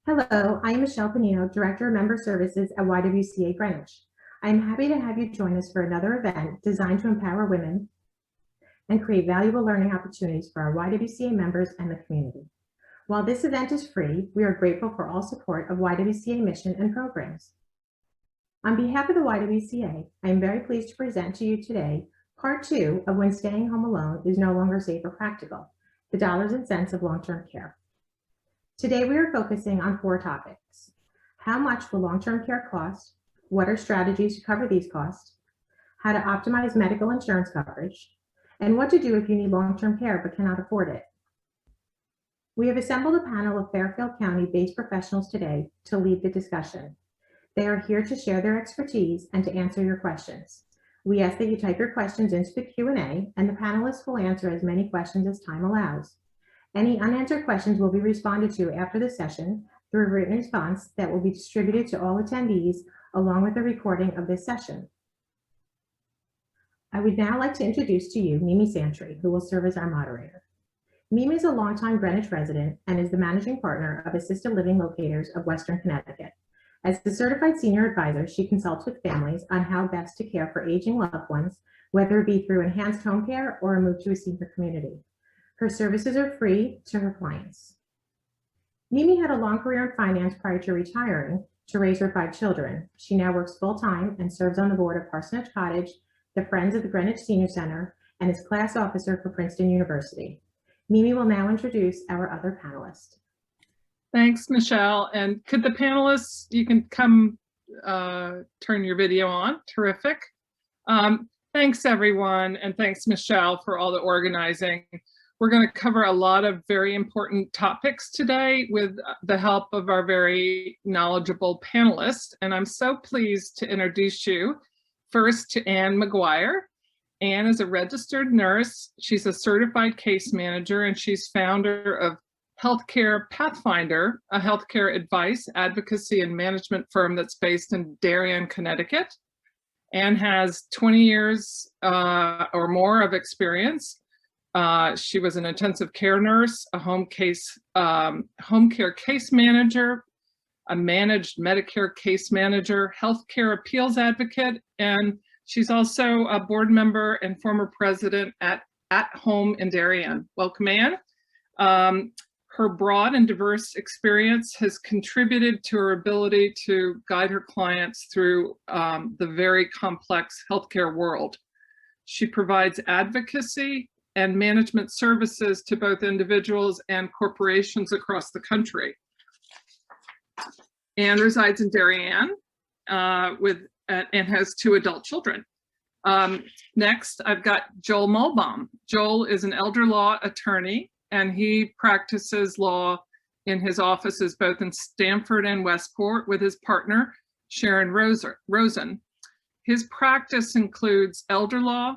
Hello, I am Michelle Panino, Director of Member Services at YWCA Greenwich. I am happy to have you join us for another event designed to empower women and create valuable learning opportunities for our YWCA members and the community. While this event is free, we are grateful for all support of YWCA mission and programs. On behalf of the YWCA, I am very pleased to present to you today part 2 of When Staying Home Alone is No Longer Safe or Practical, the dollars and cents of long-term care. Today, we are focusing on 4 topics. How much will long-term care cost? What are strategies to cover these costs? How to optimize medical insurance coverage? And what to do if you need long-term care but cannot afford it. We have assembled a panel of Fairfield County-based professionals today to lead the discussion. They are here to share their expertise and to answer your questions. We ask that you type your questions into the Q&A, and the panelists will answer as many questions as time allows. Any unanswered questions will be responded to after the session through a written response that will be distributed to all attendees along with a recording of this session. I would now like to introduce to you Mimi Santry, who will serve as our moderator. Mimi is a longtime Greenwich resident and is the managing partner of Assisted Living Locators of Western Connecticut. As the certified senior advisor, she consults with families on how best to care for aging loved ones, whether it be through enhanced home care or a move to a senior community. Her services are free to her clients. Mimi had a long career in finance prior to retiring to raise her 5 children. She now works full-time and serves on the board of Parsonage Cottage, the Friends of the Greenwich Senior Center, and is class officer for Princeton University. Mimi will now introduce our other panelists. Thanks, Michelle. And could the panelists, you can come turn your video on. Terrific. Thanks, everyone. And thanks, Michelle, for all the organizing. We're going to cover a lot of very important topics today with the help of our very knowledgeable panelists. And I'm so pleased to introduce you first to Anne McGuire. Anne is a registered nurse. She's a certified case manager, and she's founder of Healthcare Pathfinder, a healthcare advice, advocacy, and management firm that's based in Darien, Connecticut. Anne has 20 years or more of experience. She was an intensive care nurse, a home care case manager, a managed Medicare case manager, healthcare appeals advocate, and she's also a board member and former president at Home in Darien. Welcome, Anne. Her broad and diverse experience has contributed to her ability to guide her clients through the very complex healthcare world. She provides advocacy and management services to both individuals and corporations across the country. Anne resides in Darien and has 2 adult children. Next, I've got Joel Mulbaum. Joel is an elder law attorney, and he practices law in his offices both in Stamford and Westport with his partner, Sharon Rosen. His practice includes elder law,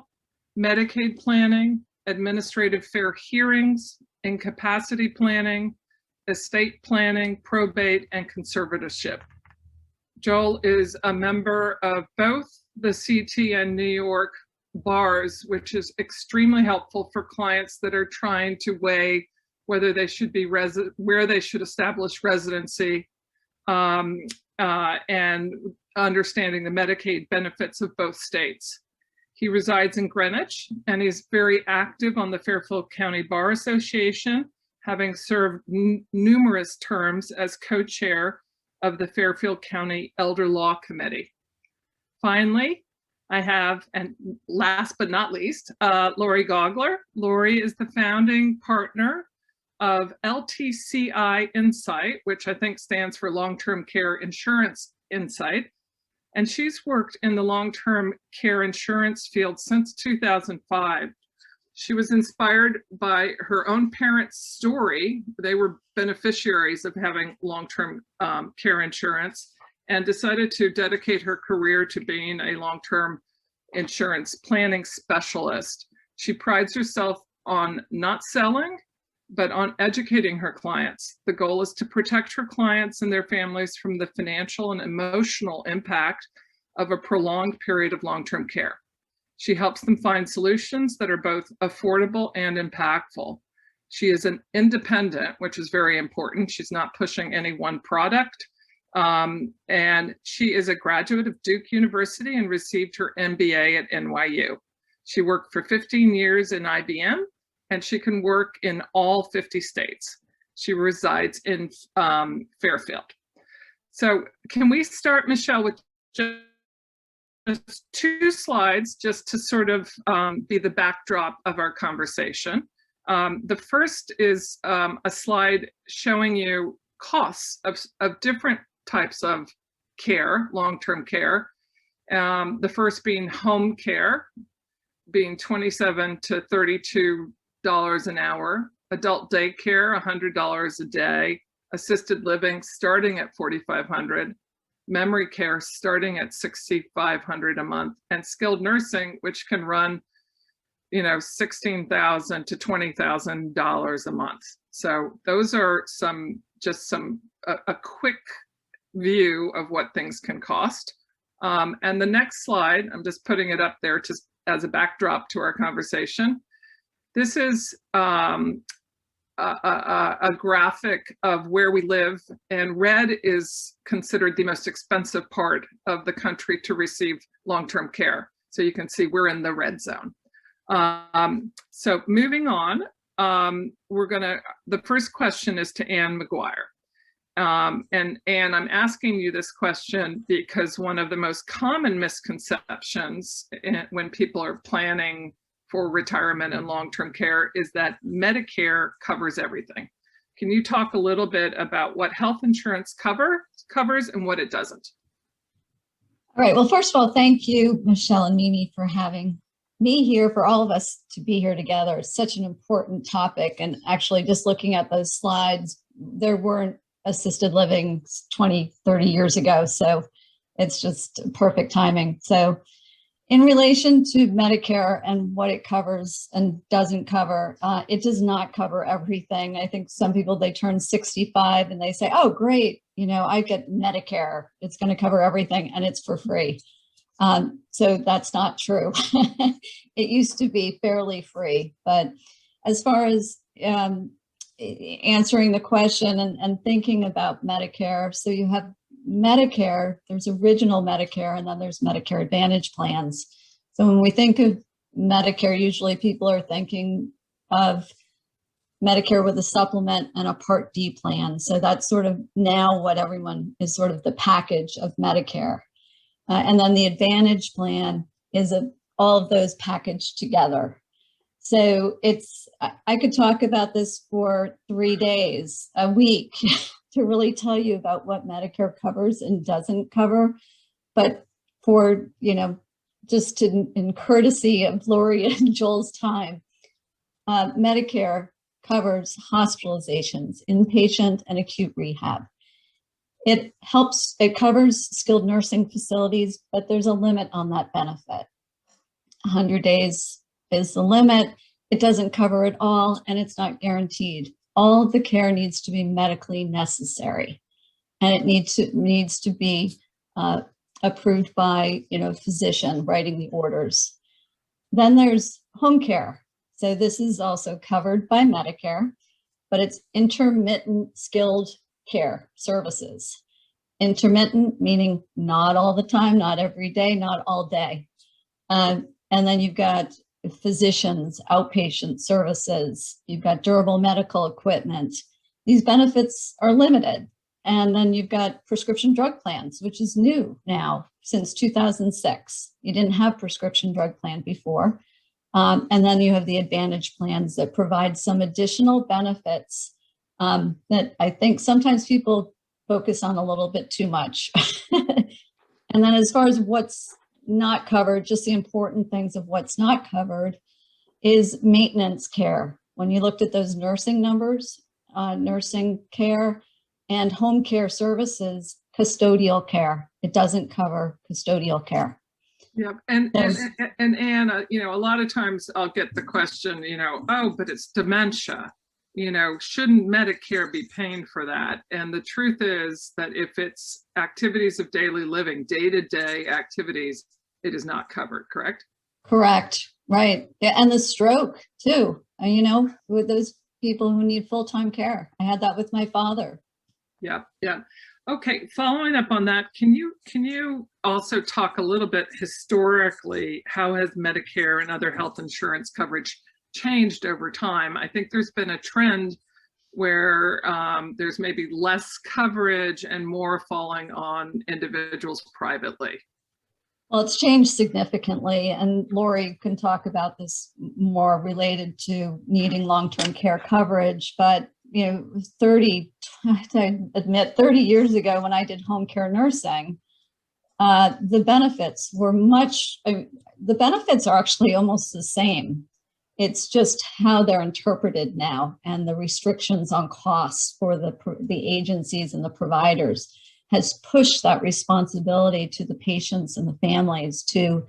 Medicaid planning, administrative fair hearings, incapacity planning, estate planning, probate, and conservatorship. Joel is a member of both the CT and New York bars, which is extremely helpful for clients that are trying to weigh whether they should be where they should establish residency, and understanding the Medicaid benefits of both states. He resides in Greenwich, and he's very active on the Fairfield County Bar Association, having served numerous terms as co-chair of the Fairfield County Elder Law Committee. Finally, I have, and last but not least, Lori Gogler. Lori is the founding partner of LTCI Insight, which I think stands for Long-Term Care Insurance Insight. And she's worked in the long-term care insurance field since 2005. She was inspired by her own parents' story. They were beneficiaries of having long-term care insurance and decided to dedicate her career to being a long-term insurance planning specialist. She prides herself on not selling, but on educating her clients. The goal is to protect her clients and their families from the financial and emotional impact of a prolonged period of long-term care. She helps them find solutions that are both affordable and impactful. She is an independent, which is very important. She's not pushing any one product. And she is a graduate of Duke University and received her MBA at NYU. She worked for 15 years in IBM, and she can work in all 50 states. She resides in Fairfield. So can we start, Michelle, with just 2 slides just to sort of be the backdrop of our conversation. The first is a slide showing you costs of different types of care, long-term care. The first being home care, being $27 to $32 an hour, adult daycare, $100 a day, assisted living starting at $4,500, memory care starting at $6,500 a month, and skilled nursing, which can run, you know, $16,000 to $20,000 a month. So those are a quick view of what things can cost. And the next slide, I'm just putting it up there just as a backdrop to our conversation. This is a graphic of where we live, and red is considered the most expensive part of the country to receive long-term care. So you can see we're in the red zone. So moving on, the first question is to Anne McGuire. And Anne, I'm asking you this question because one of the most common misconceptions when people are planning for retirement and long-term care is that Medicare covers everything. Can you talk a little bit about what health insurance covers and what it doesn't? All right. Well, first of all, thank you, Michelle and Mimi, for having me here, for all of us to be here together. It's such an important topic. And actually, just looking at those slides, there weren't assisted living 20, 30 years ago. So it's just perfect timing. So in relation to Medicare and what it covers and doesn't cover, it does not cover everything. I think some people, they turn 65 and they say, oh, great, you know, I get Medicare. It's going to cover everything and it's for free. So that's not true. It used to be fairly free. But as far as answering the question and thinking about Medicare, so you have Medicare, there's original Medicare, and then there's Medicare Advantage plans. So when we think of Medicare, usually people are thinking of Medicare with a supplement and a Part D plan. So that's sort of now what everyone is sort of the package of Medicare. And then the Advantage plan is all of those packaged together. So I could talk about this for 3 days, a week, to really tell you about what Medicare covers and doesn't cover. But for, you know, just in courtesy of Lori and Joel's time, Medicare covers hospitalizations, inpatient and acute rehab. It covers skilled nursing facilities, but there's a limit on that benefit. 100 days is the limit. It doesn't cover it all, and it's not guaranteed. All of the care needs to be medically necessary, and it needs to be approved by, you know, a physician writing the orders. Then there's home care. So this is also covered by Medicare, but it's intermittent skilled care services. Intermittent meaning not all the time, not every day, not all day. And then you've got physicians, outpatient services, you've got durable medical equipment. These benefits are limited. And then you've got prescription drug plans, which is new now since 2006. You didn't have prescription drug plan before. And then you have the Advantage plans that provide some additional benefits that I think sometimes people focus on a little bit too much. And then as far as what's not covered, just the important things of what's not covered is maintenance care. When you looked at those nursing numbers, nursing care and home care services, custodial care, it doesn't cover custodial care. Yeah, and Anne, you know, a lot of times I'll get the question, you know, oh, but it's dementia. You know, shouldn't Medicare be paying for that? And the truth is that if it's activities of daily living, day-to-day activities, it is not covered, correct? Correct, right. Yeah, and the stroke too. You know, with those people who need full-time care. I had that with my father. Yeah, yeah. Okay, following up on that, can you also talk a little bit historically, how has Medicare and other health insurance coverage changed over time? I think there's been a trend where there's maybe less coverage and more falling on individuals privately. Well, it's changed significantly, and Lori can talk about this more related to needing long-term care coverage. But, 30 years ago when I did home care nursing, the benefits were the benefits are actually almost the same. It's just how they're interpreted now, and the restrictions on costs for the agencies and the providers has pushed that responsibility to the patients and the families to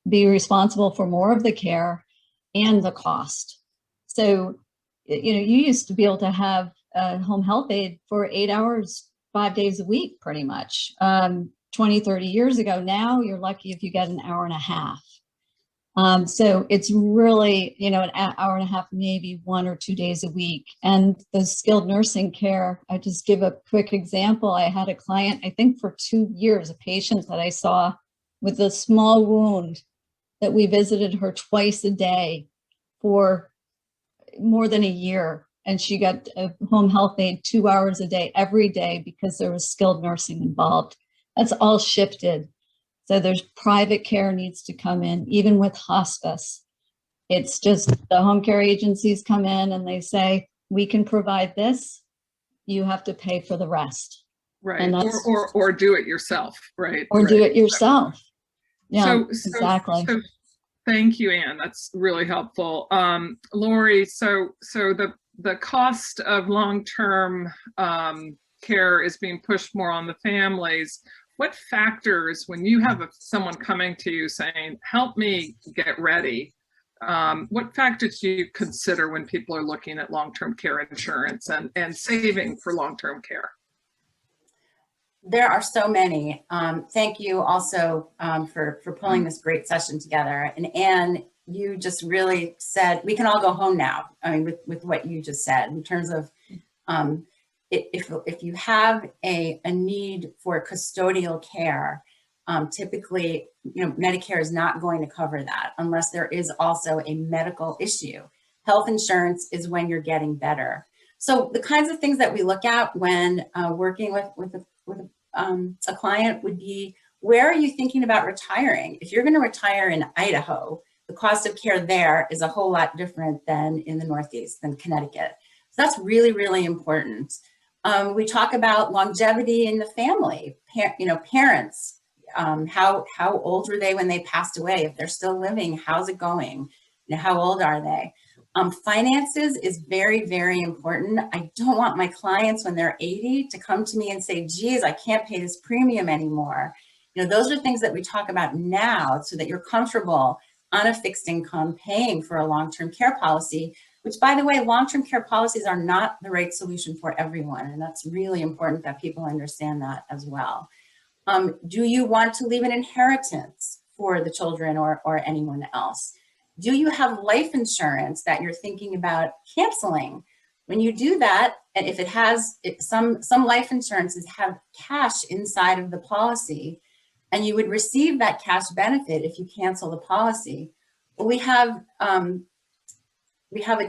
be responsible for more of the care and the cost. So, you used to be able to have a home health aide for 8 hours, 5 days a week, pretty much. 20, 30 years ago, now you're lucky if you get an hour and a half. So it's really, an hour and a half, maybe 1 or 2 days a week. And the skilled nursing care, I just give a quick example. I had a client, I think for 2 years, a patient that I saw with a small wound, that we visited her twice a day for more than a year. And she got a home health aide 2 hours a day, every day, because there was skilled nursing involved. That's all shifted. So there's private care needs to come in, even with hospice. It's just the home care agencies come in and they say, we can provide this, you have to pay for the rest. Right, And or do it yourself, right? Or do it yourself. Yeah, So exactly. So thank you, Anne. That's really helpful. Lori, so the cost of long-term care is being pushed more on the families. What factors, when you have someone coming to you saying, help me get ready, what factors do you consider when people are looking at long-term care insurance and saving for long-term care? There are so many. Thank you also for pulling this great session together. And Anne, you just really said, we can all go home now. I mean, with what you just said, in terms of if you have a need for custodial care, typically, Medicare is not going to cover that unless there is also a medical issue. Health insurance is when you're getting better. So the kinds of things that we look at when working with a client would be, where are you thinking about retiring? If you're going to retire in Idaho, the cost of care there is a whole lot different than in the Northeast, than Connecticut. So that's really, really important. We talk about longevity in the family. Parents, how old were they when they passed away? If they're still living, how's it going? How old are they? Finances is very, very important. I don't want my clients when they're 80 to come to me and say, geez, I can't pay this premium anymore. Those are things that we talk about now so that you're comfortable on a fixed income paying for a long-term care policy, which, by the way, long-term care policies are not the right solution for everyone. And that's really important that people understand that as well. Do you want to leave an inheritance for the children or anyone else? Do you have life insurance that you're thinking about canceling? When you do that, and if it has some life insurances have cash inside of the policy, and you would receive that cash benefit if you cancel the policy. But we have a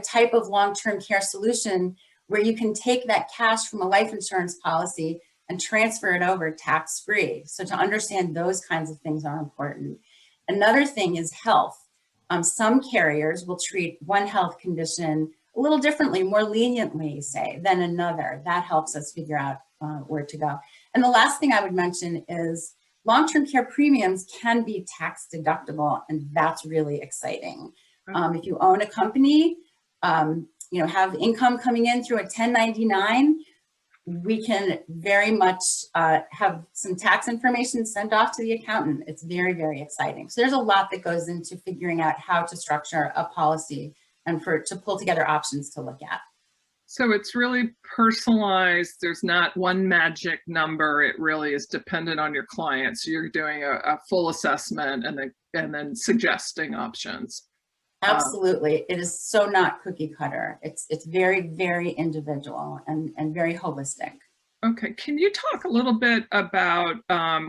type of long-term care solution where you can take that cash from a life insurance policy and transfer it over tax-free. So to understand those kinds of things are important. Another thing is health. Some carriers will treat one health condition a little differently, more leniently, say, than another. That helps us figure out where to go. And the last thing I would mention is long-term care premiums can be tax deductible, and that's really exciting. If you own a company, have income coming in through a 1099, we can very much have some tax information sent off to the accountant. It's very, very exciting. So there's a lot that goes into figuring out how to structure a policy and to pull together options to look at. So it's really personalized. There's not one magic number. It really is dependent on your client. So you're doing a full assessment and then suggesting options. Absolutely. It is so not cookie cutter. It's very, very individual and very holistic. Okay, can you talk a little bit about,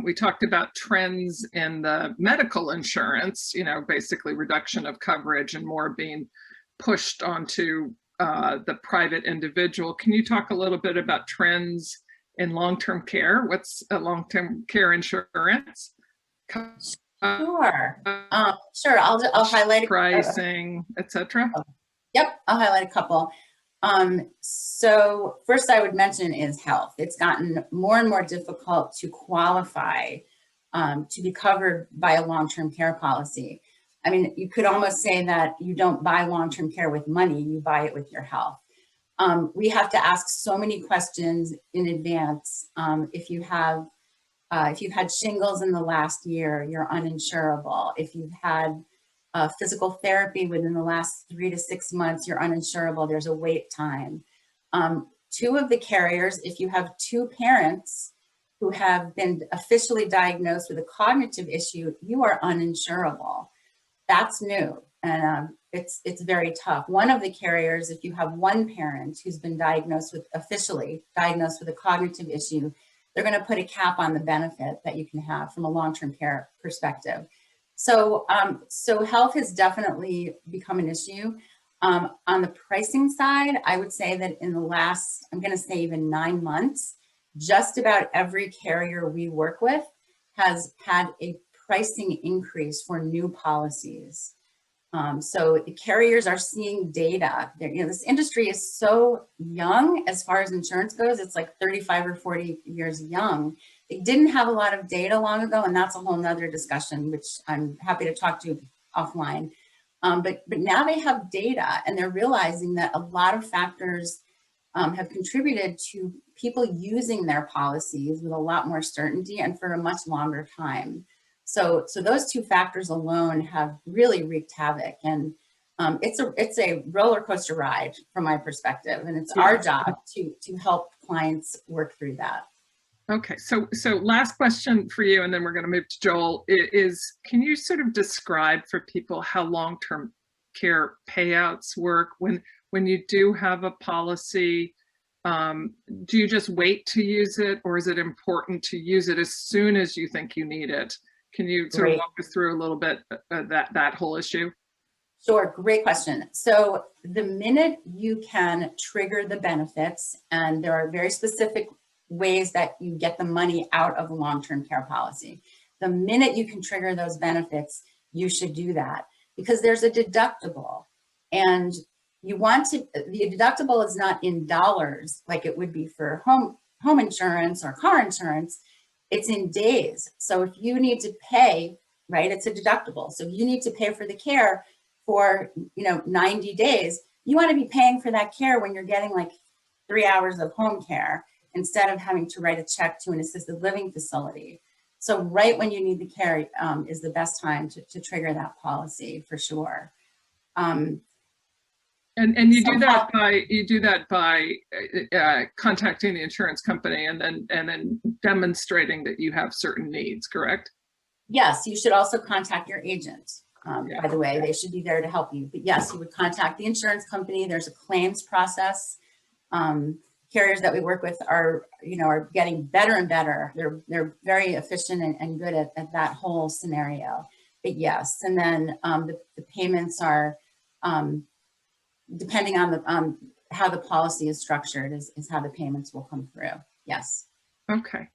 we talked about trends in the medical insurance, basically reduction of coverage and more being pushed onto the private individual. Can you talk a little bit about trends in long-term care? What's a long-term care insurance? Sure. Sure. I'll highlight pricing, etc. Yep, I'll highlight a couple. So first I would mention is health. It's gotten more and more difficult to qualify to be covered by a long-term care policy. I mean, you could almost say that you don't buy long-term care with money, you buy it with your health. We have to ask so many questions in advance. If you've had shingles in the last year, you're uninsurable. If you've had physical therapy within the last 3 to 6 months, you're uninsurable. There's a wait time. Two of the carriers, if you have two parents who have been officially diagnosed with a cognitive issue, you are uninsurable. That's new, and it's very tough. One of the carriers, if you have one parent who's been officially diagnosed with a cognitive issue, they're going to put a cap on the benefit that you can have from a long-term care perspective. So health has definitely become an issue. On the pricing side, I would say that in the last, I'm going to say even 9 months, just about every carrier we work with has had a pricing increase for new policies. So the carriers are seeing data. This industry is so young as far as insurance goes. It's like 35 or 40 years young. They didn't have a lot of data long ago, and that's a whole nother discussion, which I'm happy to talk to offline. But now they have data, and they're realizing that a lot of factors have contributed to people using their policies with a lot more certainty and for a much longer time. So those two factors alone have really wreaked havoc, and it's a roller coaster ride from my perspective, and it's our job to help clients work through that. Okay, so last question for you, and then we're going to move to Joel, is can you sort of describe for people how long-term care payouts work when you do have a policy? Do you just wait to use it, or is it important to use it as soon as you think you need it? Can you sort of walk us through a little bit that whole issue? Sure, great question. So the minute you can trigger the benefits, and there are very specific ways that you get the money out of a long-term care policy. The minute you can trigger those benefits, you should do that, because there's a deductible, and the deductible is not in dollars like it would be for home insurance or car insurance. It's in days. So if you need to pay, right, it's a deductible. So if you need to pay for the care for 90 days, you want to be paying for that care when you're getting like 3 hours of home care, instead of having to write a check to an assisted living facility. So right when you need the care is the best time to trigger that policy, for sure. And you do that by contacting the insurance company and then demonstrating that you have certain needs, correct? Yes, you should also contact your agent. By the way, they should be there to help you. But yes, you would contact the insurance company. There's a claims process. Carriers that we work with are getting better and better. They're very efficient and good at that whole scenario. But yes, and then the payments are depending on how the policy is structured is how the payments will come through. Yes. Okay.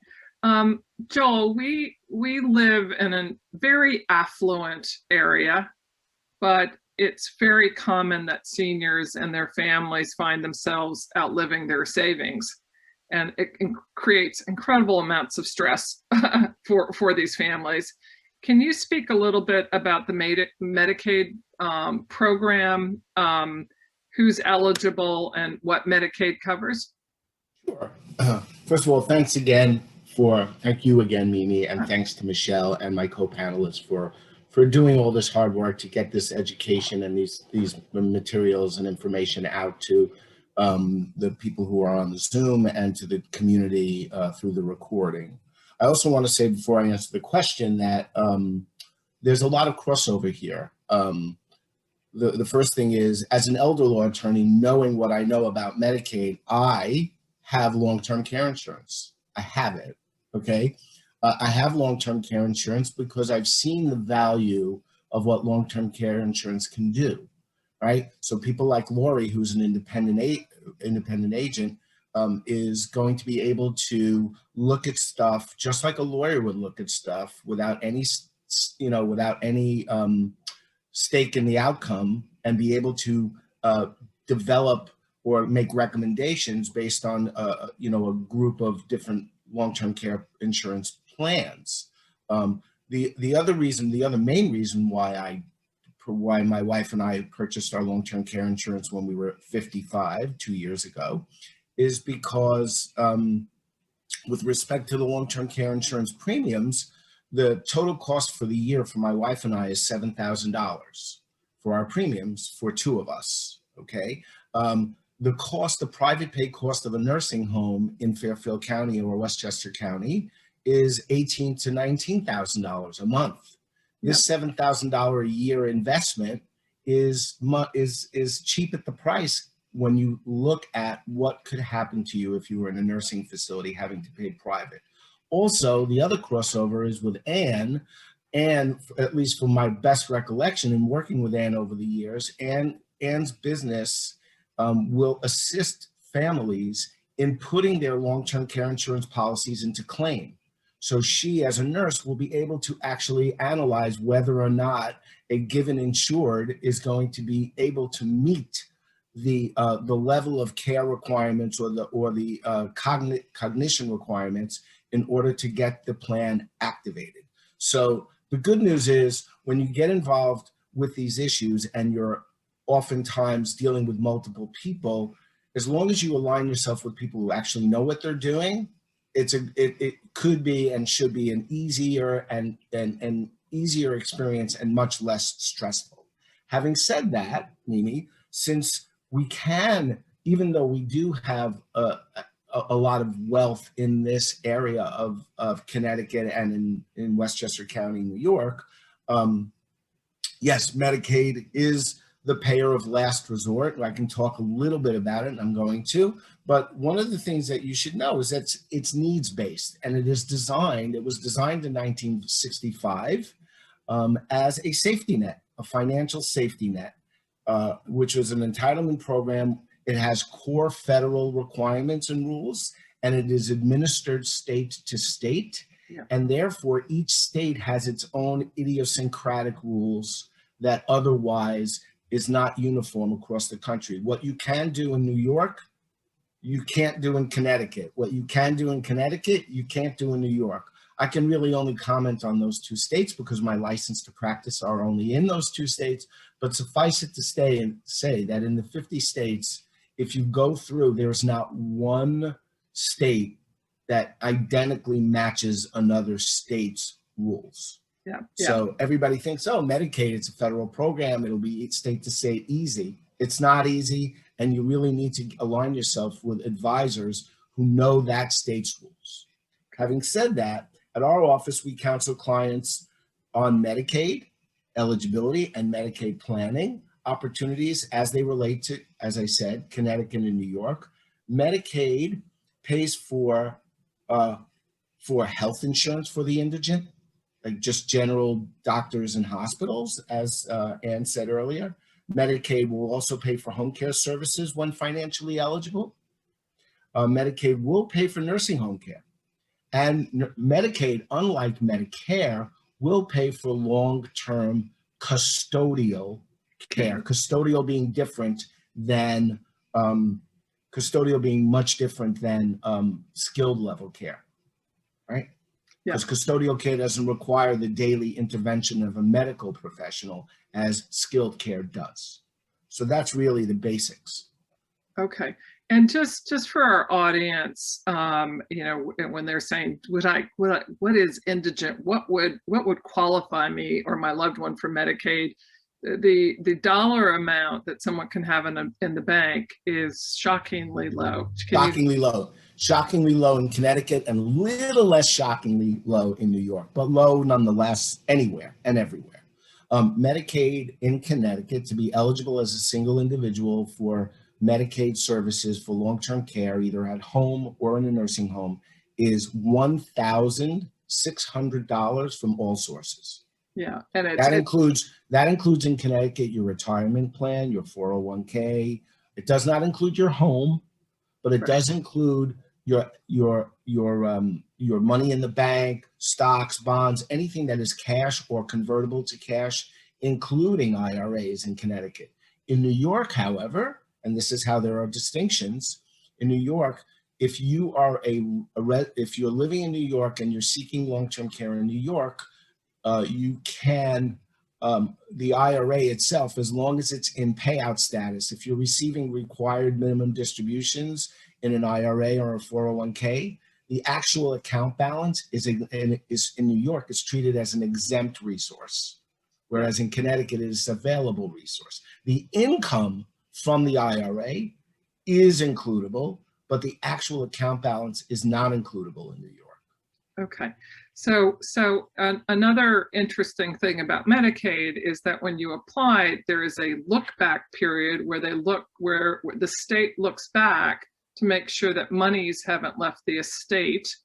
Joel, we live in a very affluent area, but it's very common that seniors and their families find themselves outliving their savings, and it creates incredible amounts of stress for these families. Can you speak a little bit about the Medicaid program, who's eligible and what Medicaid covers? Sure. First of all, thank you again, Mimi, and thanks to Michelle and my co-panelists for doing all this hard work to get this education and these materials and information out to the people who are on the Zoom and to the community through the recording. I also want to say, before I answer the question, that there's a lot of crossover here. the first thing is, as an elder law attorney, knowing what I know about Medicaid, I have long-term care insurance. I have it, okay? I have long-term care insurance because I've seen the value of what long-term care insurance can do, right? So people like Lori, who's an independent agent, is going to be able to look at stuff just like a lawyer would look at stuff without any, without any stake in the outcome, and be able to develop or make recommendations based on, a group of different long-term care insurance plans. The other main reason why my wife and I purchased our long-term care insurance when we were 55, 2 years ago, is because with respect to the long-term care insurance premiums, the total cost for the year for my wife and I is $7,000 for our premiums for two of us, okay? The private pay cost of a nursing home in Fairfield County or Westchester County is $18,000 to $19,000 a month. This $7,000 a year investment is cheap at the price when you look at what could happen to you if you were in a nursing facility having to pay private. Also, the other crossover is with Anne, at least from my best recollection in working with Anne over the years, Anne's business will assist families in putting their long-term care insurance policies into claim. So she, as a nurse, will be able to actually analyze whether or not a given insured is going to be able to meet the level of care requirements or the cognition requirements in order to get the plan activated. So the good news is, when you get involved with these issues and you're oftentimes dealing with multiple people, as long as you align yourself with people who actually know what they're doing, it could be and should be an easier and easier experience and much less stressful. Having said that, Mimi, since we can, even though we do have a lot of wealth in this area of Connecticut and in Westchester County, New York, yes, Medicaid is the payer of last resort. I can talk a little bit about it, and I'm going to. But one of the things that you should know is that it's needs-based, and it was designed in 1965 as a safety net, a financial safety net, which was an entitlement program. It has core federal requirements and rules, and it is administered state to state. Yeah. And therefore, each state has its own idiosyncratic rules that otherwise is not uniform across the country. What you can do in New York, you can't do in Connecticut. What you can do in Connecticut, you can't do in New York. I can really only comment on those two states because my license to practice are only in those two states, but suffice it to say that in the 50 states, if you go through, there's not one state that identically matches another state's rules. Yeah. So everybody thinks, oh, Medicaid, it's a federal program, it'll be state to state easy. It's not easy, and you really need to align yourself with advisors who know that state's rules. Having said that, at our office, we counsel clients on Medicaid eligibility and Medicaid planning opportunities as they relate to, as I said, Connecticut and New York. Medicaid pays for health insurance for the indigent, like just general doctors and hospitals, as Anne said earlier. Medicaid will also pay for home care services when financially eligible. Medicaid will pay for nursing home care. And Medicaid, unlike Medicare, will pay for long-term custodial care. Custodial being different than, much different than skilled level care, right? Because custodial care doesn't require the daily intervention of a medical professional as skilled care does. So that's really the basics. Okay. And just for our audience, when they're saying, what is indigent? What would qualify me or my loved one for Medicaid? The dollar amount that someone can have in the bank is shockingly low. Shockingly low in Connecticut, and a little less shockingly low in New York, but low nonetheless anywhere and everywhere. Medicaid in Connecticut, to be eligible as a single individual for Medicaid services for long-term care, either at home or in a nursing home, is $1,600 from all sources. Yeah, and That includes in Connecticut your retirement plan, your 401k. It does not include your home, but it does include your money in the bank, stocks, bonds, anything that is cash or convertible to cash, including IRAs in Connecticut. In New York, however, and this is how there are distinctions. In New York, if you are if you're living in New York and you're seeking long-term care in New York, you can, the IRA itself, as long as it's in payout status, if you're receiving required minimum distributions in an IRA or a 401k, the actual account balance is in New York is treated as an exempt resource, whereas in Connecticut it is available resource. The income from the IRA is includable, but the actual account balance is not includable in New York. Okay. So another interesting thing about Medicaid is that when you apply, there is a look back period where the state looks back to make sure that monies haven't left the estate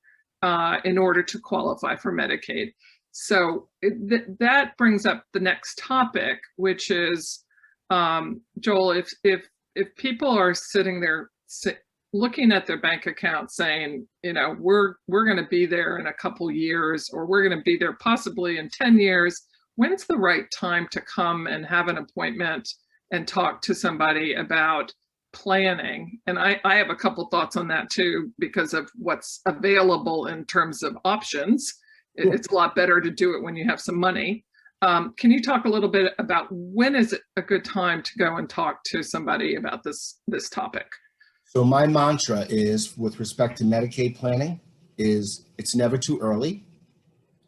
in order to qualify for Medicaid. So that brings up the next topic, which is, Joel, if people are sitting there looking at their bank account saying, you know, we're going to be there in a couple years, or we're going to be there possibly in 10 years, when's the right time to come and have an appointment and talk to somebody about planning? And I have a couple thoughts on that too, because of what's available in terms of options. It's a lot better to do it when you have some money. Can you talk a little bit about when is it a good time to go and talk to somebody about this topic? So my mantra is, with respect to Medicaid planning, is it's never too early,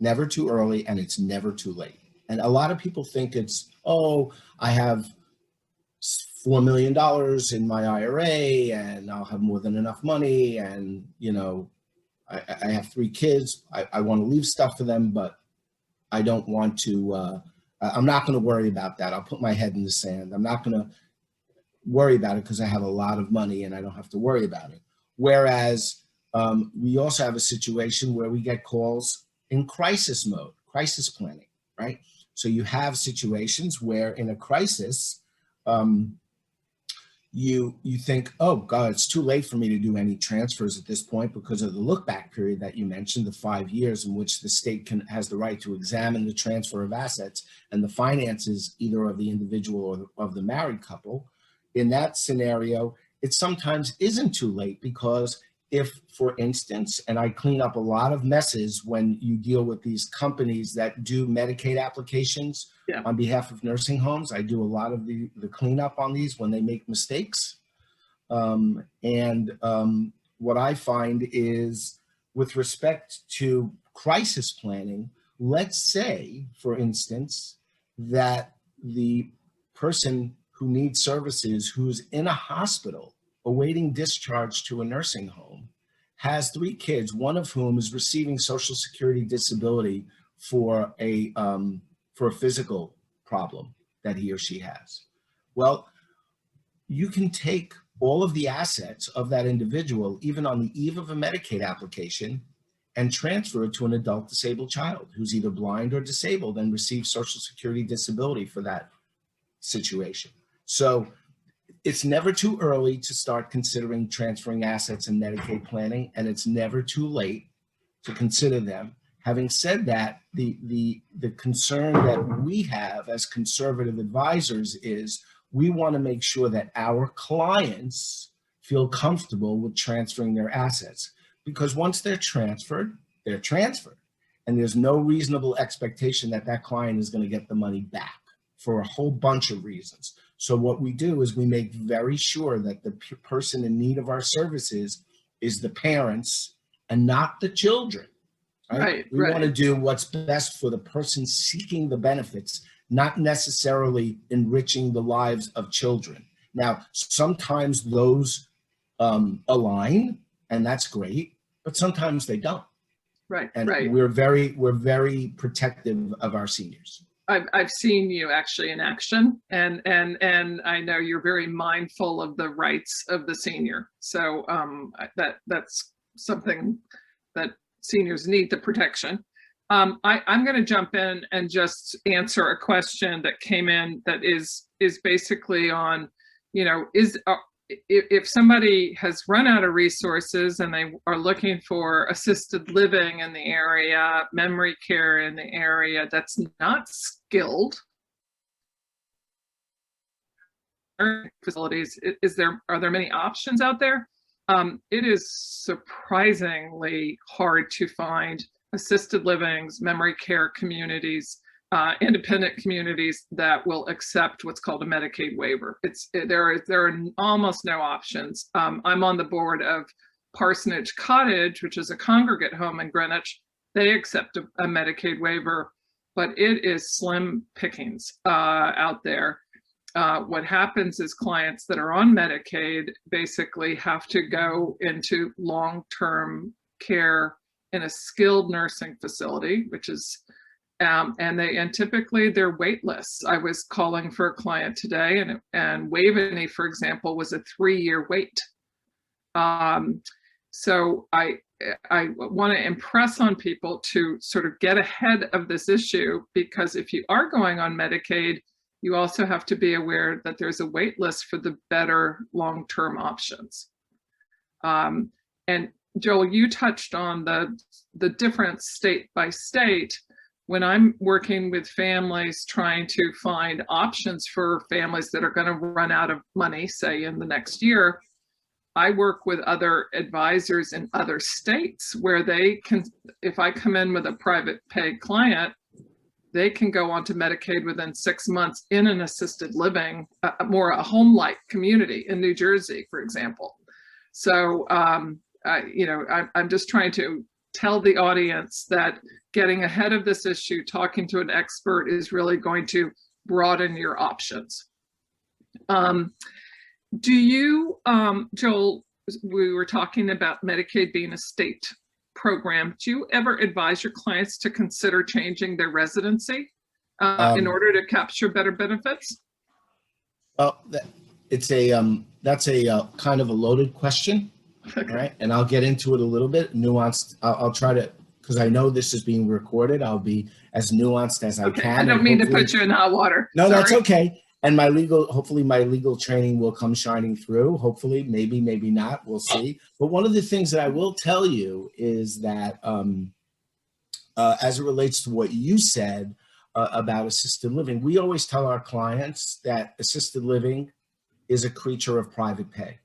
and it's never too late. And a lot of people think it's, oh, I have $4 million in my IRA and I'll have more than enough money, and, you know, I have 3 kids. I want to leave stuff for them, but I don't want to, I'm not going to worry about that. I'll put my head in the sand. I'm not going to worry about it because I have a lot of money and I don't have to worry about it. Whereas we also have a situation where we get calls in crisis mode, crisis planning, right? So you have situations where in a crisis, you think, oh God, it's too late for me to do any transfers at this point because of the look back period that you mentioned, the 5 years in which the state has the right to examine the transfer of assets and the finances either of the individual or of the married couple. In that scenario, it sometimes isn't too late, because if, for instance, and I clean up a lot of messes when you deal with these companies that do Medicaid applications on behalf of nursing homes, I do a lot of the cleanup on these when they make mistakes. What I find is, with respect to crisis planning, let's say, for instance, that the person who needs services, who's in a hospital awaiting discharge to a nursing home, has 3 kids, one of whom is receiving Social Security disability for a physical problem that he or she has. Well, you can take all of the assets of that individual, even on the eve of a Medicaid application, and transfer it to an adult disabled child who's either blind or disabled and receives Social Security disability for that situation. So it's never too early to start considering transferring assets in Medicaid planning, and it's never too late to consider them. Having said that, the concern that we have as conservative advisors is we want to make sure that our clients feel comfortable with transferring their assets, because once they're transferred, and there's no reasonable expectation that that client is going to get the money back for a whole bunch of reasons. So what we do is we make very sure that the person in need of our services is the parents and not the children. Right? We want to do what's best for the person seeking the benefits, not necessarily enriching the lives of children. Now, sometimes those align, and that's great, but sometimes they don't. Right. And we're very protective of our seniors. I've seen you actually in action, and I know you're very mindful of the rights of the senior. So that's something that seniors need, the protection. I'm going to jump in and just answer a question that came in that is basically on, you know, if somebody has run out of resources and they are looking for assisted living in the area, memory care in the area that's not skilled facilities, are there many options out there? It is surprisingly hard to find assisted livings, memory care communities, independent communities that will accept what's called a Medicaid waiver. There are almost no options. I'm on the board of Parsonage Cottage, which is a congregate home in Greenwich. They accept a Medicaid waiver, but it is slim pickings out there. What happens is clients that are on Medicaid basically have to go into long-term care in a skilled nursing facility, which is and typically they're wait lists. I was calling for a client today, and Waveney, for example, was a 3-year wait. So I want to impress on people to sort of get ahead of this issue, because if you are going on Medicaid, you also have to be aware that there's a wait list for the better long-term options. And Joel, you touched on the difference state by state. When I'm working with families trying to find options for families that are going to run out of money, say in the next year, I work with other advisors in other states where they can, if I come in with a private pay client, they can go onto Medicaid within 6 months in an assisted living, more a home-like community in New Jersey, for example. So, you know, I'm just trying to tell the audience that getting ahead of this issue, talking to an expert is really going to broaden your options. Do you, Joel, we were talking about Medicaid being a state program. Do you ever advise your clients to consider changing their residency in order to capture better benefits? Well, that's a kind of a loaded question. Okay. All right, and I'll get into it a little bit nuanced. I'll try to, because I know this is being recorded, I'll be as nuanced as I can. I don't mean to put you in hot water. No, Sorry. that's okay. And hopefully my legal training will come shining through. Hopefully, maybe not. We'll see. But one of the things that I will tell you is that as it relates to what you said about assisted living, we always tell our clients that assisted living is a creature of private pay.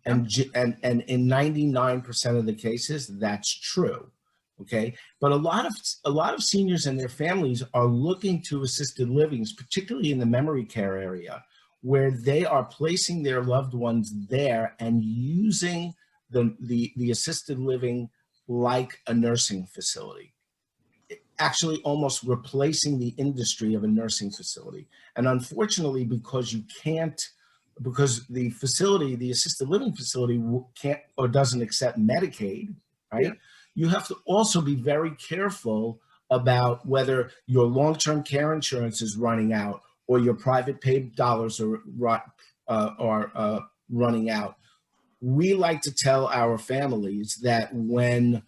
And in 99% of the cases, that's true. Okay, but a lot of seniors and their families are looking to assisted livings, particularly in the memory care area, where they are placing their loved ones there and using the assisted living like a nursing facility, actually almost replacing the industry of a nursing facility. And unfortunately, because the facility, the assisted living facility can't or doesn't accept Medicaid, right? Yeah. You have to also be very careful about whether your long-term care insurance is running out or your private paid dollars are running out. We like to tell our families that when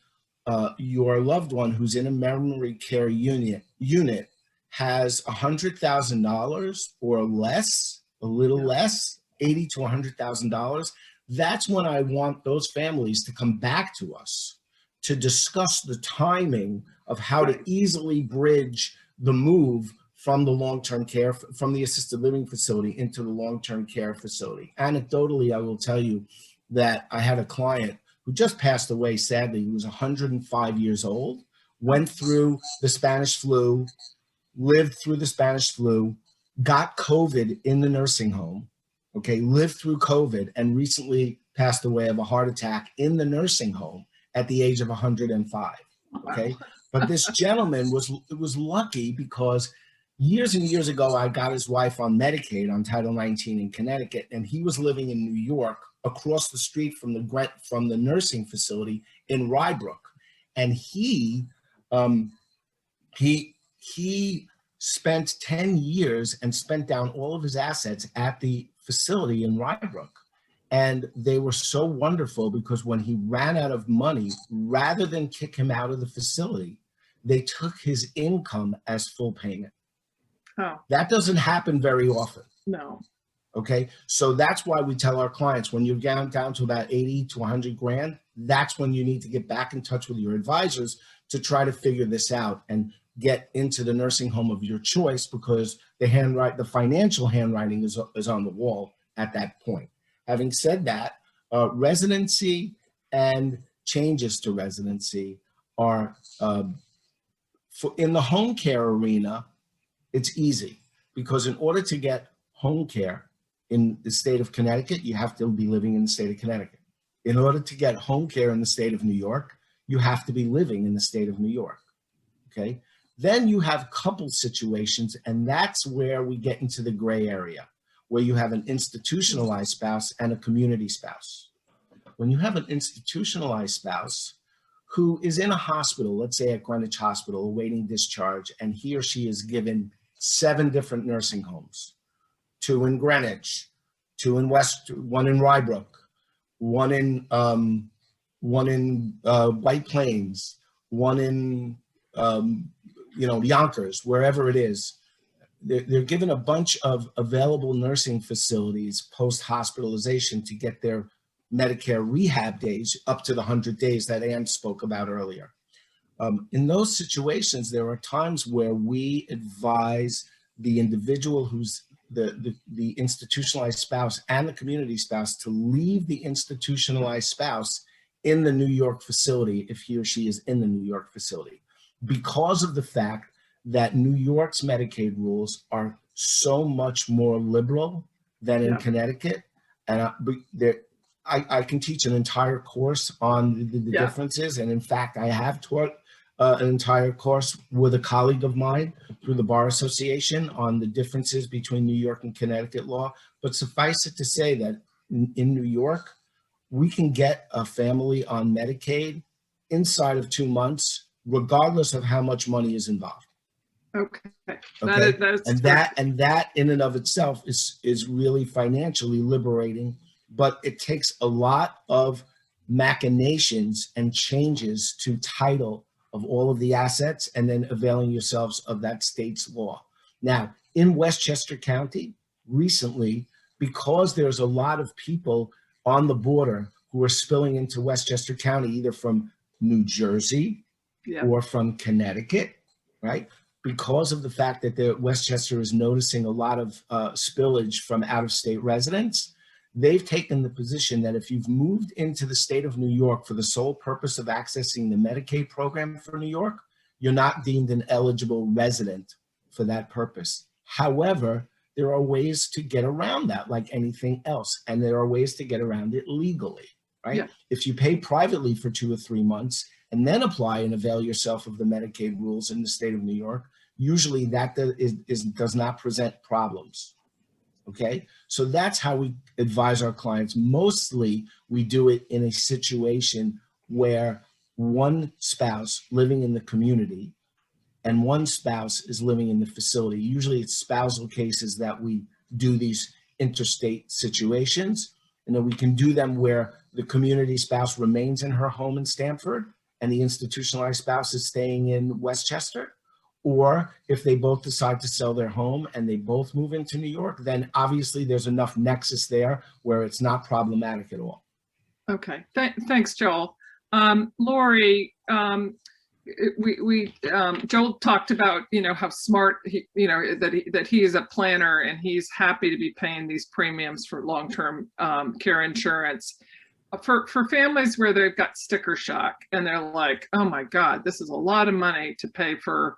your loved one who's in a memory care unit has $100,000 or less, a little less, $80,000 to $100,000, that's when I want those families to come back to us to discuss the timing of how to easily bridge the move from the long-term care, from the assisted living facility into the long-term care facility. Anecdotally, I will tell you that I had a client who just passed away, sadly. He was 105 years old, went through the Spanish flu, lived through the Spanish flu, got COVID in the nursing home, okay, lived through COVID, and recently passed away of a heart attack in the nursing home at the age of 105, okay? But this gentleman was lucky because years and years ago, I got his wife on Medicaid on Title 19 in Connecticut, and he was living in New York across the street from the nursing facility in Rybrook. And he spent 10 years and spent down all of his assets at the facility in Rybrook. And they were so wonderful because when he ran out of money, rather than kick him out of the facility, they took his income as full payment. Oh, That doesn't happen very often. no. Okay. So that's why we tell our clients when you're down to about 80 to 100 grand, that's when you need to get back in touch with your advisors to try to figure this out and get into the nursing home of your choice, because the financial handwriting is on the wall at that point. Having said that, residency and changes to residency are, in the home care arena, it's easy, because in order to get home care in the state of Connecticut, you have to be living in the state of Connecticut. In order to get home care in the state of New York, you have to be living in the state of New York, okay? Then you have couple situations, and that's where we get into the gray area, where you have an institutionalized spouse and a community spouse. When you have an institutionalized spouse who is in a hospital, let's say at Greenwich Hospital, awaiting discharge, and he or she is given 7 different nursing homes, 2 in Greenwich, 2 in one in Rybrook, one in White Plains, one in Yonkers, wherever it is. They're given a bunch of available nursing facilities post-hospitalization to get their Medicare rehab days up to the 100 days that Ann spoke about earlier. In those situations, there are times where we advise the individual who's the institutionalized spouse and the community spouse to leave the institutionalized spouse in the New York facility if he or she is in the New York facility, because of the fact that New York's Medicaid rules are so much more liberal than in Connecticut. And I can teach an entire course on the differences. And in fact, I have taught an entire course with a colleague of mine through the Bar Association on the differences between New York and Connecticut law. But suffice it to say that in New York, we can get a family on Medicaid inside of 2 months, regardless of how much money is involved. Okay. Okay. That and that in and of itself is really financially liberating, but it takes a lot of machinations and changes to title of all of the assets and then availing yourselves of that state's law. Now, in Westchester County recently, because there's a lot of people on the border who are spilling into Westchester County, either from New Jersey or from Connecticut, right? Because of the fact that Westchester is noticing a lot of spillage from out-of-state residents, they've taken the position that if you've moved into the state of New York for the sole purpose of accessing the Medicaid program for New York, you're not deemed an eligible resident for that purpose. However, there are ways to get around that like anything else, and there are ways to get around it legally, right? Yeah. If you pay privately for 2 or 3 months and then apply and avail yourself of the Medicaid rules in the state of New York, usually that does not present problems, okay? So that's how we advise our clients. Mostly, we do it in a situation where one spouse living in the community and one spouse is living in the facility. Usually it's spousal cases that we do these interstate situations, and then we can do them where the community spouse remains in her home in Stamford and the institutionalized spouse is staying in Westchester. Or if they both decide to sell their home and they both move into New York, then obviously there's enough nexus there where it's not problematic at all. Okay. Thanks, Joel. Lori, Joel talked about, how smart he, that he is a planner and he's happy to be paying these premiums for long-term care insurance. For families where they've got sticker shock and they're like, oh my God, this is a lot of money to pay for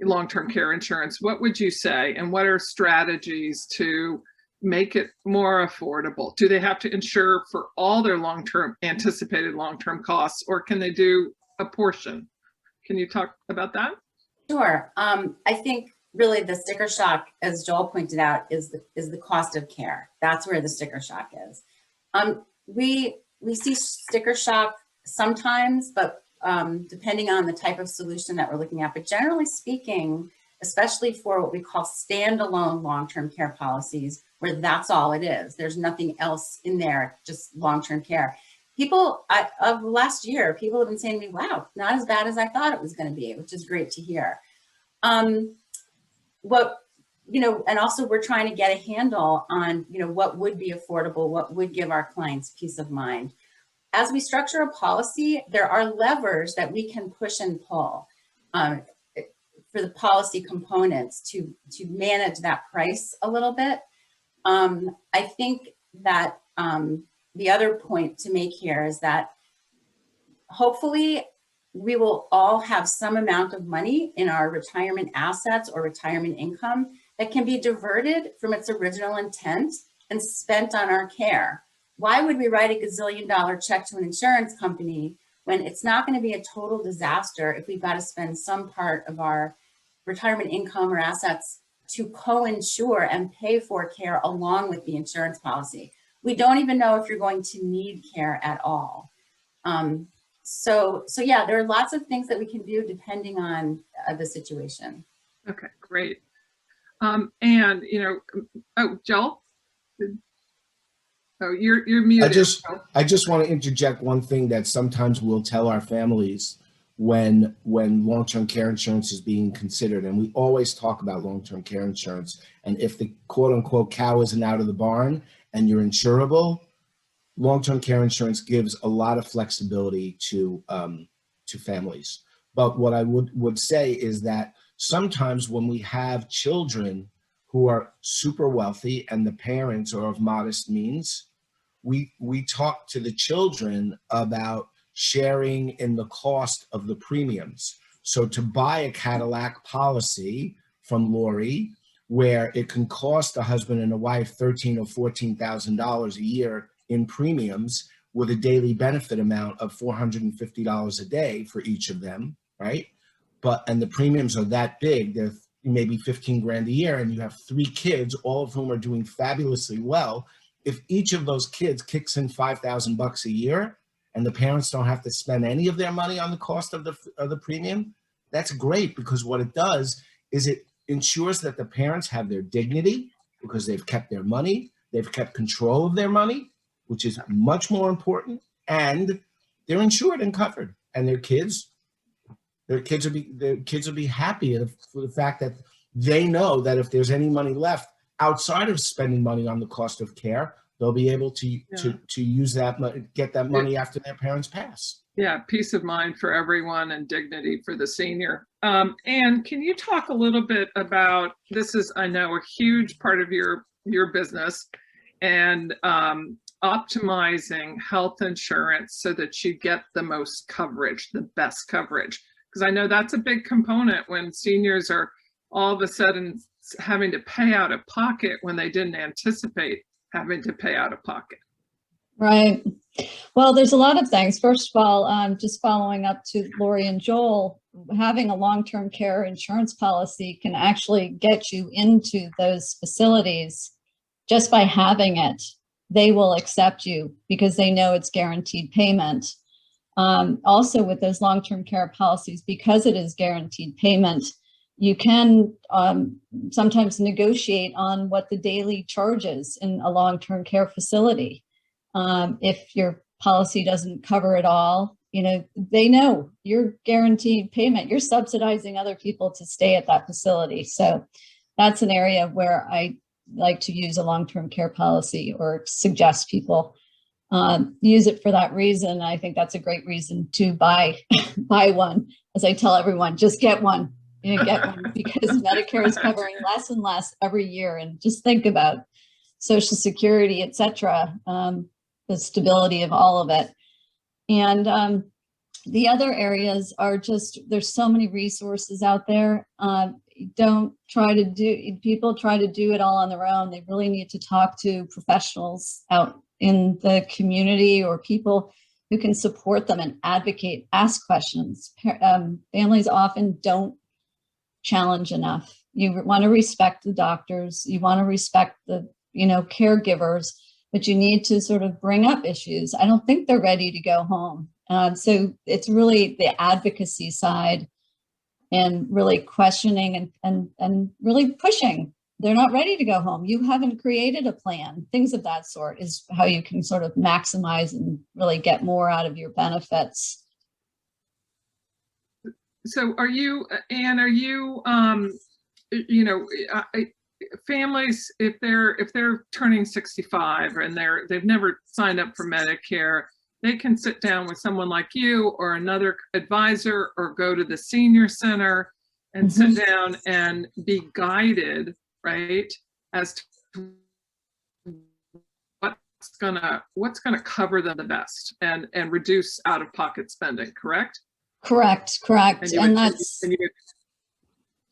long-term care insurance, what would you say? And what are strategies to make it more affordable? Do they have to insure for all their anticipated long-term costs, or can they do a portion? Can you talk about that? Sure. I think really the sticker shock, as Joel pointed out, is the cost of care. That's where the sticker shock is. We see sticker shock sometimes, but depending on the type of solution that we're looking at. But generally speaking, especially for what we call standalone long-term care policies, where that's all it is. There's nothing else in there, just long-term care. People, of last year, people have been saying to me, wow, not as bad as I thought it was going to be, which is great to hear. And also we're trying to get a handle on, what would be affordable, what would give our clients peace of mind. As we structure a policy, there are levers that we can push and pull for the policy components to manage that price a little bit. I think that the other point to make here is that hopefully we will all have some amount of money in our retirement assets or retirement income that can be diverted from its original intent and spent on our care. Why would we write a gazillion-dollar check to an insurance company when it's not going to be a total disaster if we've got to spend some part of our retirement income or assets to co-insure and pay for care along with the insurance policy? We don't even know if you're going to need care at all. So yeah, there are lots of things that we can do depending on the situation. Okay, great. Oh, Joel? Oh, you're muted. I just want to interject one thing that sometimes we'll tell our families when long-term care insurance is being considered. And we always talk about long-term care insurance. And if the quote unquote cow isn't out of the barn and you're insurable, long-term care insurance gives a lot of flexibility to families. But what I would say is that sometimes when we have children who are super wealthy and the parents are of modest means, we talk to the children about sharing in the cost of the premiums. So to buy a Cadillac policy from Lori, where it can cost a husband and a wife $13,000 or $14,000 a year in premiums with a daily benefit amount of $450 a day for each of them, right? And the premiums are that big, they're maybe 15 grand a year, and you have 3 kids, all of whom are doing fabulously well. If each of those kids kicks in $5,000 a year and the parents don't have to spend any of their money on the cost of the premium, that's great, because what it does is it ensures that the parents have their dignity because they've kept their money, they've kept control of their money, which is much more important, and they're insured and covered, and their kids will be happy for the fact that they know that if there's any money left outside of spending money on the cost of care, they'll be able to use that money, get that money after their parents pass. Yeah, peace of mind for everyone and dignity for the senior. And can you talk a little bit about, this is, I know, a huge part of your business, and optimizing health insurance so that you get the most coverage, the best coverage. Because I know that's a big component when seniors are all of a sudden having to pay out of pocket when they didn't anticipate having to pay out of pocket. Right. Well, there's a lot of things. First of all, just following up to Lori and Joel, having a long-term care insurance policy can actually get you into those facilities just by having it. They will accept you because they know it's guaranteed payment. Also with those long-term care policies, because it is guaranteed payment, you can sometimes negotiate on what the daily charge is in a long-term care facility. If your policy doesn't cover it all, they know you're guaranteed payment. You're subsidizing other people to stay at that facility. So that's an area where I like to use a long-term care policy, or suggest people use it for that reason. I think that's a great reason to buy one. As I tell everyone, just get one. Get one, because Medicare is covering less and less every year. And just think about Social Security, et cetera, the stability of all of it. And the other areas are just, there's so many resources out there. People try to do it all on their own. They really need to talk to professionals out in the community, or people who can support them and advocate, ask questions. Families often don't challenge enough. You want to respect the doctors, you want to respect the caregivers, but you need to sort of bring up issues. I don't think they're ready to go home. So it's really the advocacy side and really questioning and really pushing. They're not ready to go home. You haven't created a plan. Things of that sort is how you can sort of maximize and really get more out of your benefits. So are you, Anne, are you, families, if they're turning 65 and they've never signed up for Medicare, they can sit down with someone like you or another advisor or go to the senior center and sit down and be guided, right, as to what's gonna cover them the best and reduce out-of-pocket spending, correct? Correct.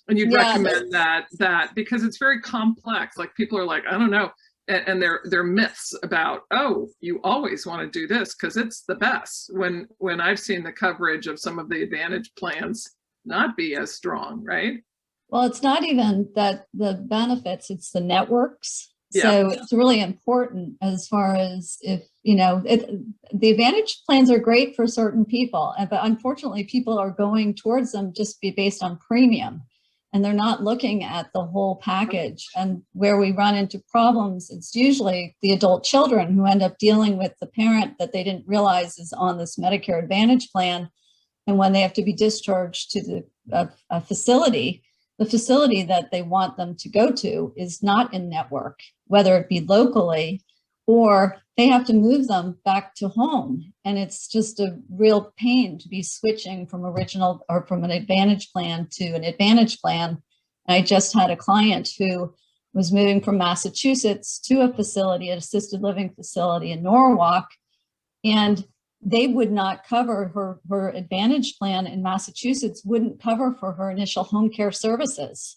And you'd Yeah, recommend that because it's very complex. Like people are like, I don't know. And they're myths about, oh, you always want to do this because it's the best. When I've seen the coverage of some of the Advantage plans not be as strong, right? well, it's not even that the benefits, it's the networks. Yeah. So it's really important as far as if, the Advantage plans are great for certain people, but unfortunately people are going towards them just be based on premium. And they're not looking at the whole package. And where we run into problems, it's usually the adult children who end up dealing with the parent that they didn't realize is on this Medicare Advantage plan. And when they have to be discharged to a facility, the facility that they want them to go to is not in network, whether it be locally or they have to move them back to home. And it's just a real pain to be switching from original or from an Advantage plan to an Advantage plan. And I just had a client who was moving from Massachusetts to a facility, an assisted living facility in Norwalk, and they would not cover her Advantage plan in Massachusetts, wouldn't cover for her initial home care services.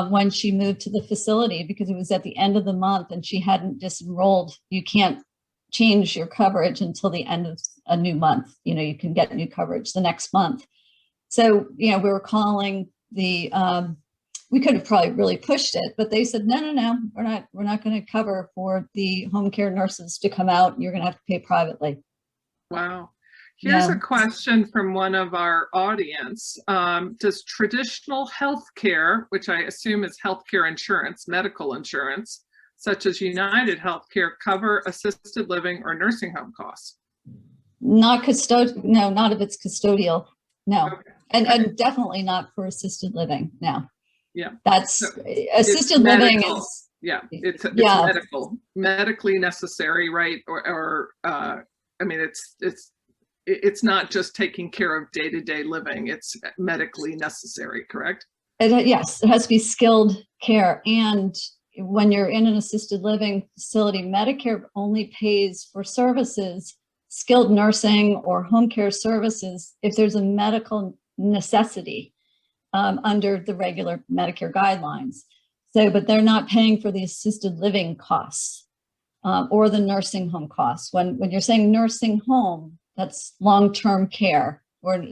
When she moved to the facility because it was at the end of the month and she hadn't disenrolled. You can't change your coverage until the end of a new month. You can get new coverage the next month. So, we were calling we could have probably really pushed it, but they said, no, we're not going to cover for the home care nurses to come out and you're going to have to pay privately. Wow. Here's Yeah. a question from one of our audience. Does traditional healthcare, which I assume is healthcare insurance, medical insurance, such as United Healthcare, cover assisted living or nursing home costs? No, not if it's custodial. No. Okay. And definitely not for assisted living. No. Yeah. That's So assisted living medical. is. Yeah, it's Yeah. medically necessary, right? It's not just taking care of day-to-day living, it's medically necessary, correct? Yes, it has to be skilled care. And when you're in an assisted living facility, Medicare only pays for services, skilled nursing or home care services, if there's a medical necessity under the regular Medicare guidelines. So, but they're not paying for the assisted living costs or the nursing home costs. When you're saying nursing home, that's long-term care,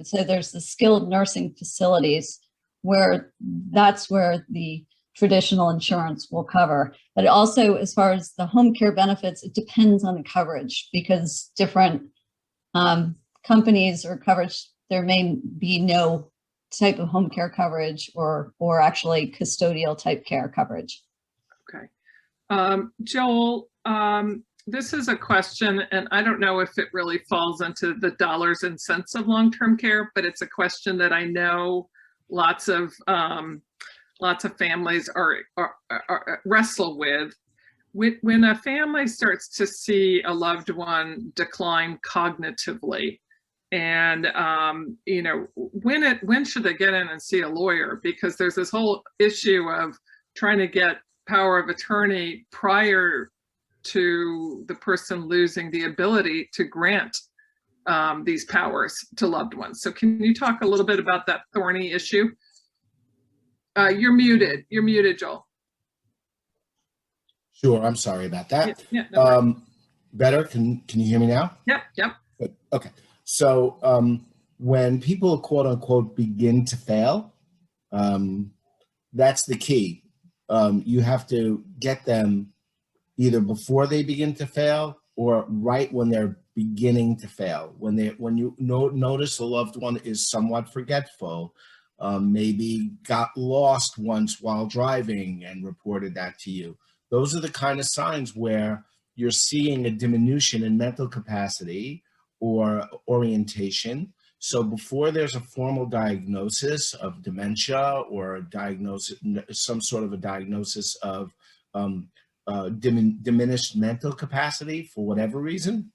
so there's the skilled nursing facilities where that's where the traditional insurance will cover. But also, as far as the home care benefits, it depends on the coverage because different companies or coverage, there may be no type of home care coverage or actually custodial type care coverage. Okay. Joel, this is a question, and I don't know if it really falls into the dollars and cents of long-term care, but it's a question that I know lots of families are wrestle with. When a family starts to see a loved one decline cognitively, and when should they get in and see a lawyer? Because there's this whole issue of trying to get power of attorney prior to the person losing the ability to grant these powers to loved ones. So can you talk a little bit about that thorny issue? You're muted, Joel. Sure, I'm sorry about that. Yeah, no worries. Better, can you hear me now? Yep. Good. Okay, so when people quote unquote begin to fail, that's the key. You have to get them either before they begin to fail or right when they're beginning to fail. When you notice a loved one is somewhat forgetful, maybe got lost once while driving and reported that to you. Those are the kind of signs where you're seeing a diminution in mental capacity or orientation. So before there's a formal diagnosis of dementia or a diagnosis, some sort of a diagnosis of diminished mental capacity for whatever reason,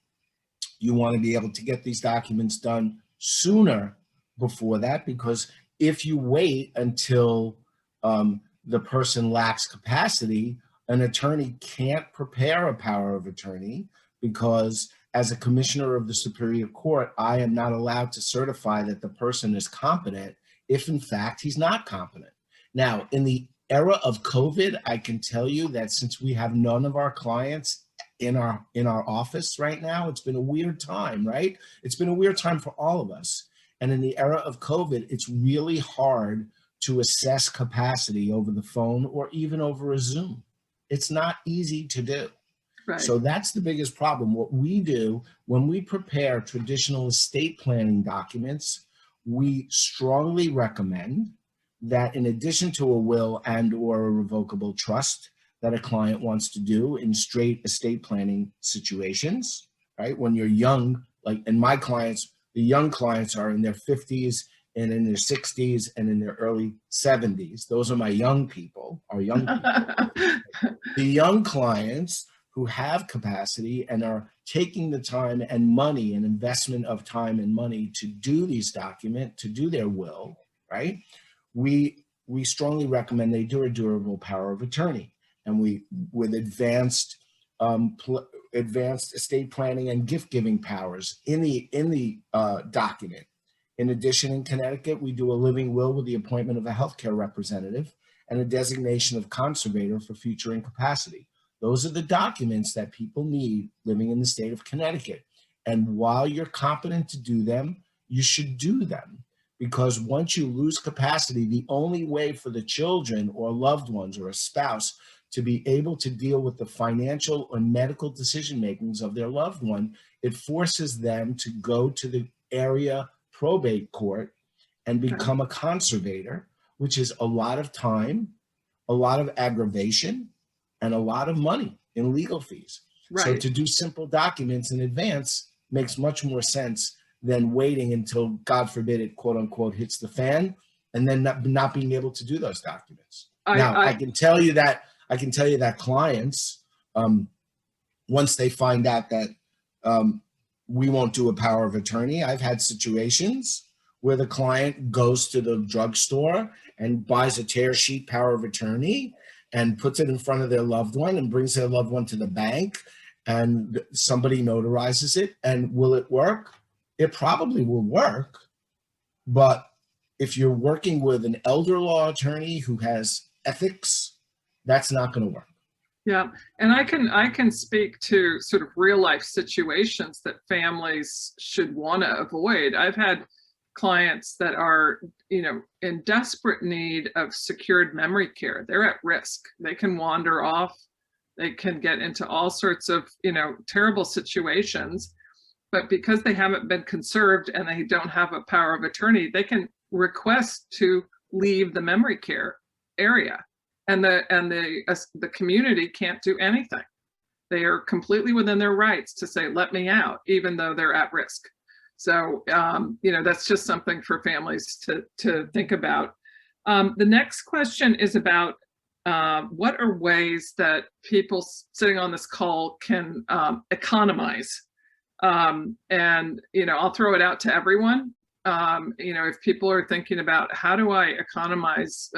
you want to be able to get these documents done sooner before that, because if you wait until the person lacks capacity, an attorney can't prepare a power of attorney, because as a commissioner of the Superior Court, I am not allowed to certify that the person is competent if in fact he's not competent. Now, in the era of COVID, I can tell you that since we have none of our clients in our office right now, it's been a weird time, right? It's been a weird time for all of us. And in the era of COVID, it's really hard to assess capacity over the phone or even over a Zoom. It's not easy to do. Right. So that's the biggest problem. What we do when we prepare traditional estate planning documents, we strongly recommend that in addition to a will and or a revocable trust that a client wants to do in straight estate planning situations, right? When you're young, like in my clients, the young clients are in their 50s and in their 60s and in their early 70s. Those are my young people, our young people. The young clients who have capacity and are taking the time and money and investment of time and money to do these documents, to do their will, right? We strongly recommend they do a durable power of attorney, and we with advanced estate planning and gift giving powers in the document. In addition, in Connecticut, we do a living will with the appointment of a healthcare representative and a designation of conservator for future incapacity. Those are the documents that people need living in the state of Connecticut. And while you're competent to do them, you should do them. Because once you lose capacity, the only way for the children or loved ones or a spouse to be able to deal with the financial or medical decision makings of their loved one, it forces them to go to the area probate court and become a conservator, which is a lot of time, a lot of aggravation, and a lot of money in legal fees. Right. So to do simple documents in advance makes much more sense than waiting until, God forbid, it quote unquote hits the fan and then not being able to do those documents. I can tell you that clients, once they find out that we won't do a power of attorney, I've had situations where the client goes to the drugstore and buys a tear sheet power of attorney and puts it in front of their loved one and brings their loved one to the bank, and somebody notarizes it. And will it work? It probably will work. But if you're working with an elder law attorney who has ethics, that's not going to work. Yeah, and I can speak to sort of real life situations that families should want to avoid. I've had clients that are, in desperate need of secured memory care. They're at risk. They can wander off. They can get into all sorts of, terrible situations. But because they haven't been conserved and they don't have a power of attorney, they can request to leave the memory care area. And the community can't do anything. They are completely within their rights to say, let me out, even though they're at risk. So, that's just something for families to think about. The next question is about what are ways that people sitting on this call can economize? And, I'll throw it out to everyone. If people are thinking about how do I economize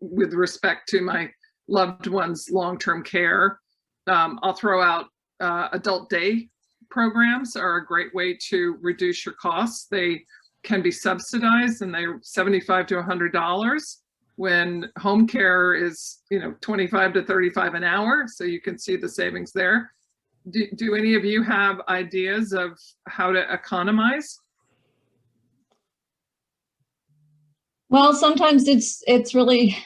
with respect to my loved one's long-term care, I'll throw out adult day programs are a great way to reduce your costs. They can be subsidized and they're $75 to $100 when home care is, $25 to $35 an hour. So you can see the savings there. Do any of you have ideas of how to economize? Well, sometimes it's really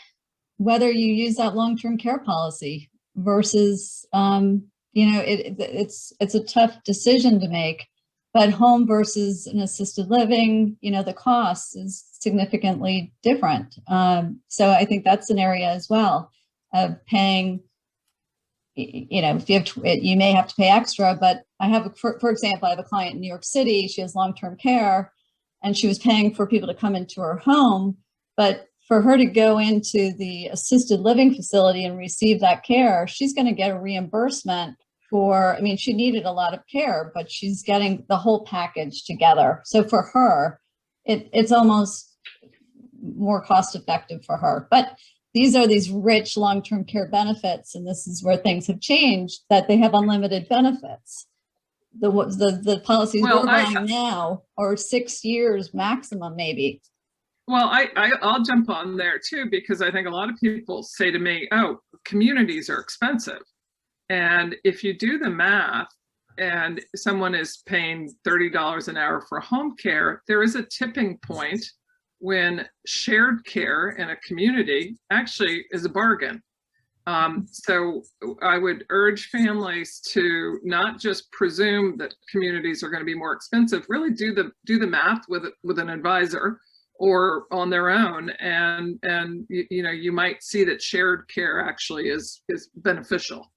whether you use that long-term care policy versus, it's a tough decision to make, but home versus an assisted living, the cost is significantly different. So I think that's an area as well of paying, if you have you may have to pay extra, but I have, for example, I have a client in New York City, she has long-term care, and she was paying for people to come into her home, but for her to go into the assisted living facility and receive that care, she's going to get a reimbursement for, she needed a lot of care, but she's getting the whole package together. So for her, it's almost more cost effective for her. But these are these rich long-term care benefits, and this is where things have changed, that they have unlimited benefits. The policies we're buying now are 6 years maximum, maybe. Well, I'll jump on there too, because I think a lot of people say to me, oh, communities are expensive. And if you do the math and someone is paying $30 an hour for home care, there is a tipping point when shared care in a community actually is a bargain. So I would urge families to not just presume that communities are going to be more expensive, really do the math with an advisor or on their own, and you might see that shared care actually is beneficial.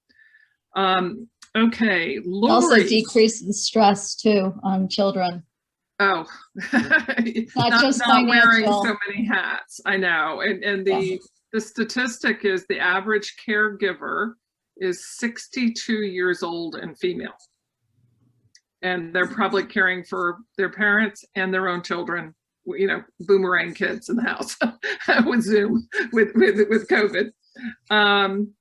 Okay, Lori. Also decreases stress too on children. Oh, not just not wearing financial. so many hats. I know, and the statistic is the average caregiver is 62 years old and female, and they're probably caring for their parents and their own children. Boomerang kids in the house with Zoom, with COVID. Can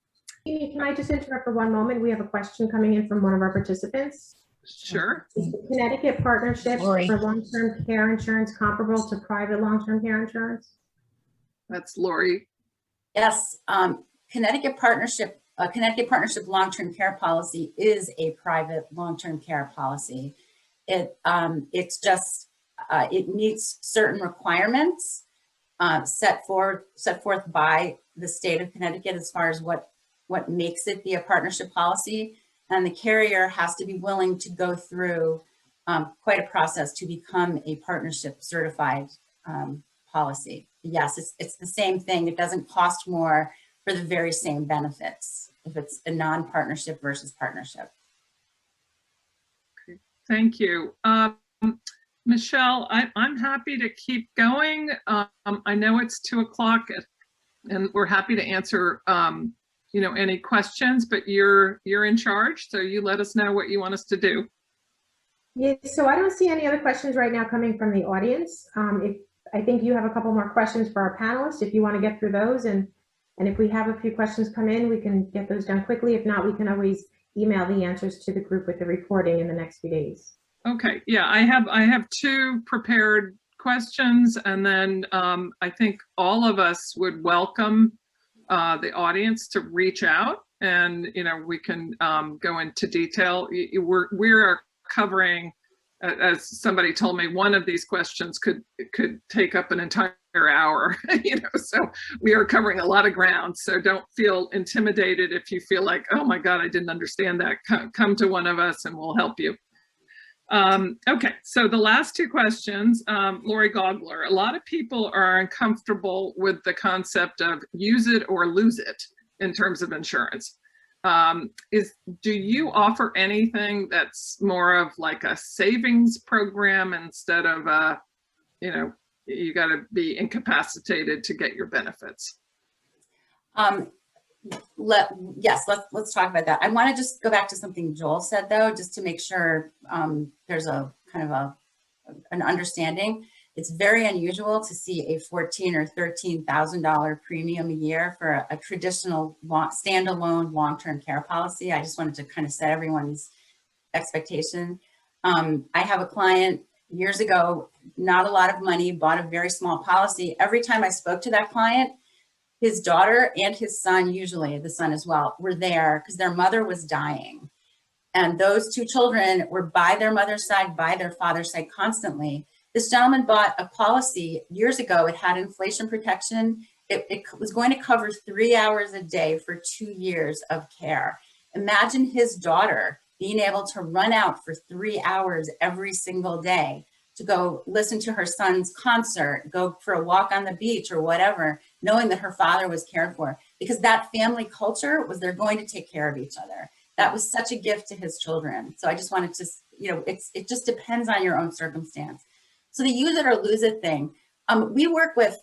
I just interrupt for one moment? We have a question coming in from one of our participants. Sure. Is the Connecticut Partnership for Long-Term Care Insurance comparable to private long-term care insurance? That's Lori. Yes, Connecticut Partnership Long-Term Care Policy is a private long-term care policy. It's just it meets certain requirements set forth by the state of Connecticut as far as what makes it be a partnership policy, and the carrier has to be willing to go through quite a process to become a partnership certified policy. Yes, it's the same thing. It doesn't cost more for the very same benefits if it's a non-partnership versus partnership. Okay, thank you. Michelle, I'm happy to keep going. I know it's 2:00 and we're happy to answer any questions, but you're in charge, so you let us know what you want us to do. Yeah, so I don't see any other questions right now coming from the audience. I think you have a couple more questions for our panelists if you want to get through those, and if we have a few questions come in, we can get those done quickly. If not, we can always email the answers to the group with the reporting in the next few days. Okay, yeah, I have 2 prepared questions, and then I think all of us would welcome the audience to reach out, and we can go into detail. We're covering, as somebody told me, one of these questions could take up an entire hour. So we are covering a lot of ground. So don't feel intimidated if you feel like, oh my God, I didn't understand that. Come to one of us and we'll help you. Okay, so the last 2 questions, Lori Gogler. A lot of people are uncomfortable with the concept of use it or lose it in terms of insurance. Do you offer anything that's more of like a savings program instead of you got to be incapacitated to get your benefits? Yes, let's talk about that. I want to just go back to something Joel said though, just to make sure there's a kind of an understanding. It's very unusual to see a $14,000 or $13,000 premium a year for a traditional standalone long-term care policy. I just wanted to kind of set everyone's expectation. I have a client years ago, not a lot of money, bought a very small policy. Every time I spoke to that client, his daughter and his son, usually the son as well, were there because their mother was dying. And those 2 children were by their mother's side, by their father's side constantly. This gentleman bought a policy years ago. It had inflation protection. It was going to cover 3 hours a day for 2 years of care. Imagine his daughter being able to run out for 3 hours every single day to go listen to her son's concert, go for a walk on the beach or whatever, knowing that her father was cared for, because that family culture was they're going to take care of each other. That was such a gift to his children. So I just wanted to, it just depends on your own circumstance. So the use it or lose it thing, we work with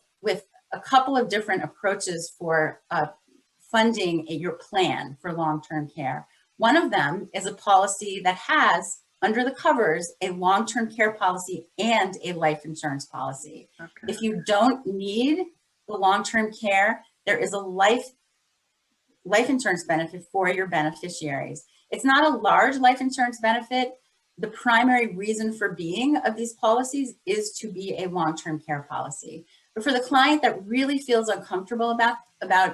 a couple of different approaches for funding your plan for long-term care. One of them is a policy that has under the covers a long-term care policy and a life insurance policy. Okay. If you don't need the long-term care, there is a life insurance benefit for your beneficiaries. It's not a large life insurance benefit. The primary reason for being of these policies is to be a long-term care policy. But for the client that really feels uncomfortable about,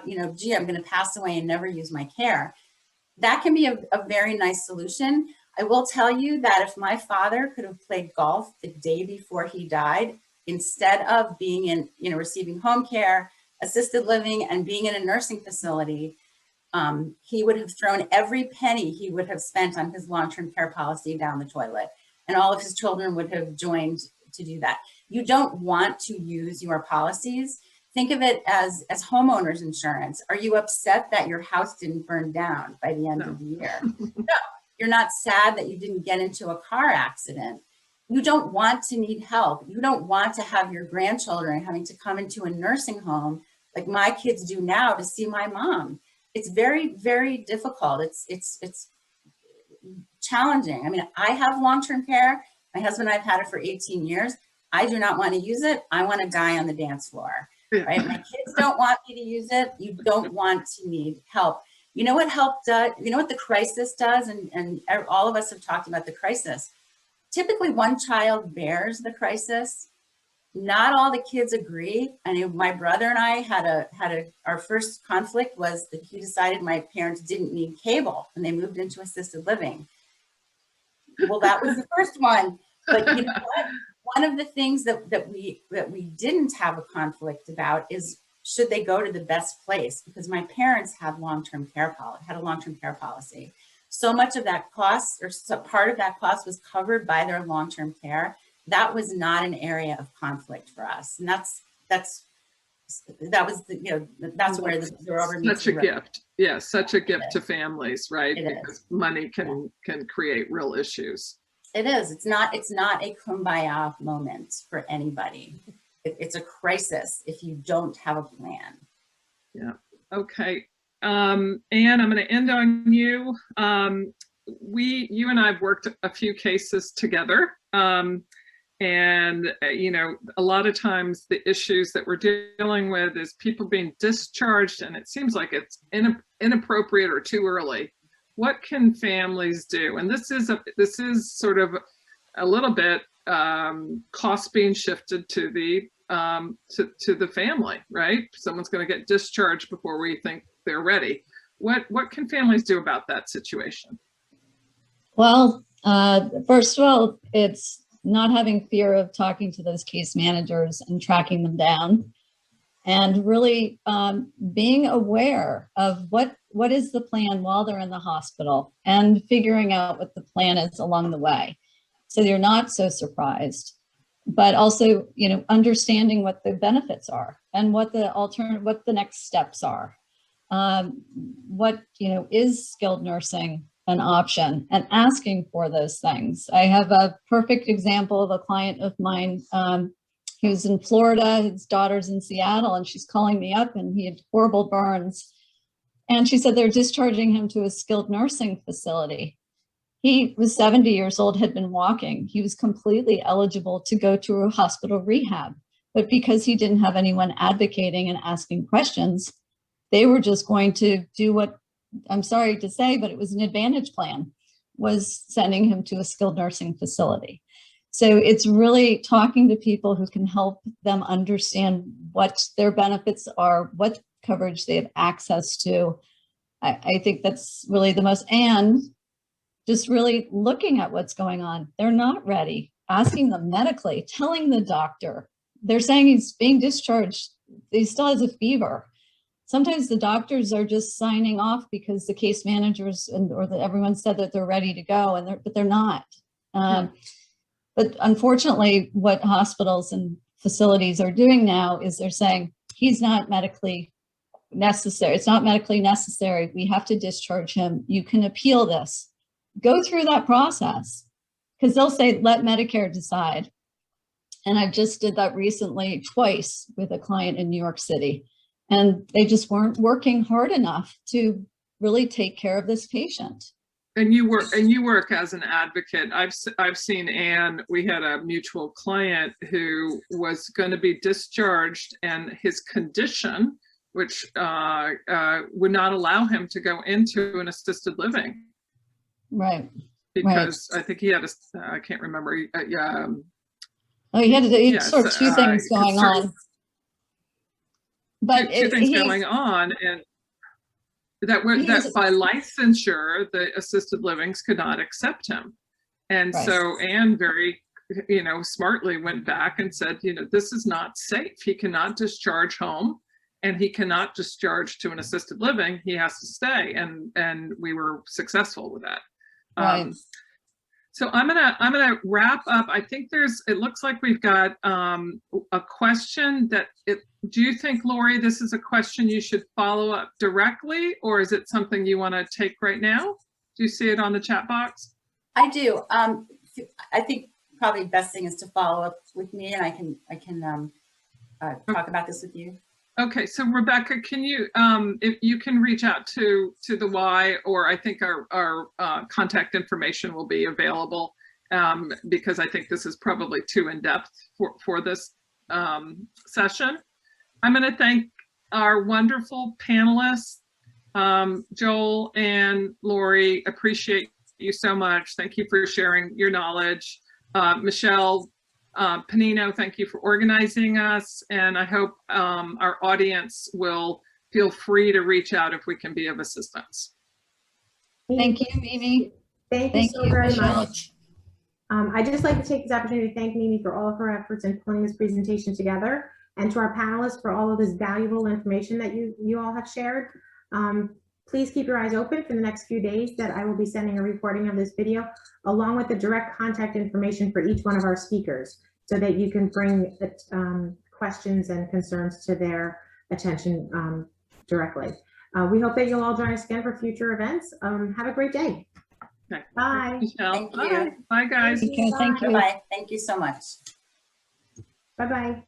gee, I'm going to pass away and never use my care, that can be a very nice solution. I will tell you that if my father could have played golf the day before he died, instead of being in, receiving home care, assisted living, and being in a nursing facility, he would have thrown every penny he would have spent on his long-term care policy down the toilet, and all of his children would have joined to do that. You don't want to use your policies. Think of it as homeowners insurance. Are you upset that your house didn't burn down by the end of the year? No. You're not sad that you didn't get into a car accident. You don't want to need help. You don't want to have your grandchildren having to come into a nursing home like my kids do now to see my mom. It's very, very difficult. It's challenging. I mean, I have long-term care. My husband and I have had it for 18 years. I do not want to use it. I want to die on the dance floor, right? My kids don't want me to use it. You don't want to need help. You know what help does? You know what the crisis does? And all of us have talked about the crisis. Typically, one child bears the crisis. Not all the kids agree. And my brother and I had our first conflict was that he decided my parents didn't need cable and they moved into assisted living. Well, that was the first one. But you know what? One of the things that we didn't have a conflict about is, should they go to the best place? Because my parents had a long-term care policy. So much of that cost, or part of that cost, was covered by their long-term care. That was not an area of conflict for us, and that's where the rubber meets Such a the road. gift. Yeah, such a gift to families, right? It Because is. money can create real issues. It is. It's not a kumbaya moment for anybody. It's a crisis if you don't have a plan. Yeah. Okay. Anne, I'm going to end on you. You and I have worked a few cases together. And, a lot of times the issues that we're dealing with is people being discharged and it seems like it's inappropriate or too early. What can families do? And this is sort of a little bit cost being shifted to the family, right? Someone's going to get discharged before we think they're ready. What can families do about that situation? Well, first of all, it's not having fear of talking to those case managers and tracking them down, and really being aware of what is the plan while they're in the hospital, and figuring out what the plan is along the way, so you're not so surprised. But also, understanding what the benefits are and what the next steps are. Is skilled nursing an option, and asking for those things. I have a perfect example of a client of mine who's in Florida, his daughter's in Seattle, and she's calling me up, and he had horrible burns. And she said they're discharging him to a skilled nursing facility. He was 70 years old, had been walking. He was completely eligible to go to a hospital rehab. But because he didn't have anyone advocating and asking questions, they were just going to do what, I'm sorry to say, but it was an Advantage plan, was sending him to a skilled nursing facility. So it's really talking to people who can help them understand what their benefits are, what coverage they have access to. I think that's really the most, and just really looking at what's going on. They're not ready, asking them medically, telling the doctor. They're saying he's being discharged, he still has a fever. Sometimes the doctors are just signing off because the case managers everyone said that they're ready to go, but they're not. But But unfortunately, what hospitals and facilities are doing now is they're saying, he's not medically necessary. It's not medically necessary. We have to discharge him. You can appeal this. Go through that process, because they'll say, let Medicare decide. And I just did that recently twice with a client in New York City. And they just weren't working hard enough to really take care of this patient. And you work as an advocate. I've seen Anne. We had a mutual client who was going to be discharged, and his condition, which would not allow him to go into an assisted living. Right. Because I think he had I can't remember. Oh, he had sort of two yes, things going on. But two things going on, and that by licensure, the assisted livings could not accept him. And Right. so Anne very, smartly went back and said, this is not safe. He cannot discharge home, and he cannot discharge to an assisted living. He has to stay. And we were successful with that. Right. So I'm gonna wrap up. I think it looks like we've got a question do you think, Lori, this is a question you should follow up directly, or is it something you want to take right now? Do you see it on the chat box? I do. I think probably the best thing is to follow up with me, and I can talk about this with you. Okay, so Rebecca, can you, if you can reach out to the Y, or I think our contact information will be available, because I think this is probably too in-depth for this session. I'm going to thank our wonderful panelists, Joel and Lori. Appreciate you so much. Thank you for sharing your knowledge. Michelle Panino, thank you for organizing us, and I hope our audience will feel free to reach out if we can be of assistance. Thank you, Mimi. Thank you so you, very Michelle. much. I'd just like to take this opportunity to thank Mimi for all of her efforts in pulling this presentation together, and to our panelists for all of this valuable information that you all have shared. Please keep your eyes open for the next few days that I will be sending a recording of this video, along with the direct contact information for each one of our speakers, so that you can bring questions and concerns to their attention directly. We hope that you'll all join us again for future events. Have a great day. Okay. Bye. Michelle, Thank you. bye. Bye, guys. Thank you. Bye-bye. Thank you so much. Bye-bye.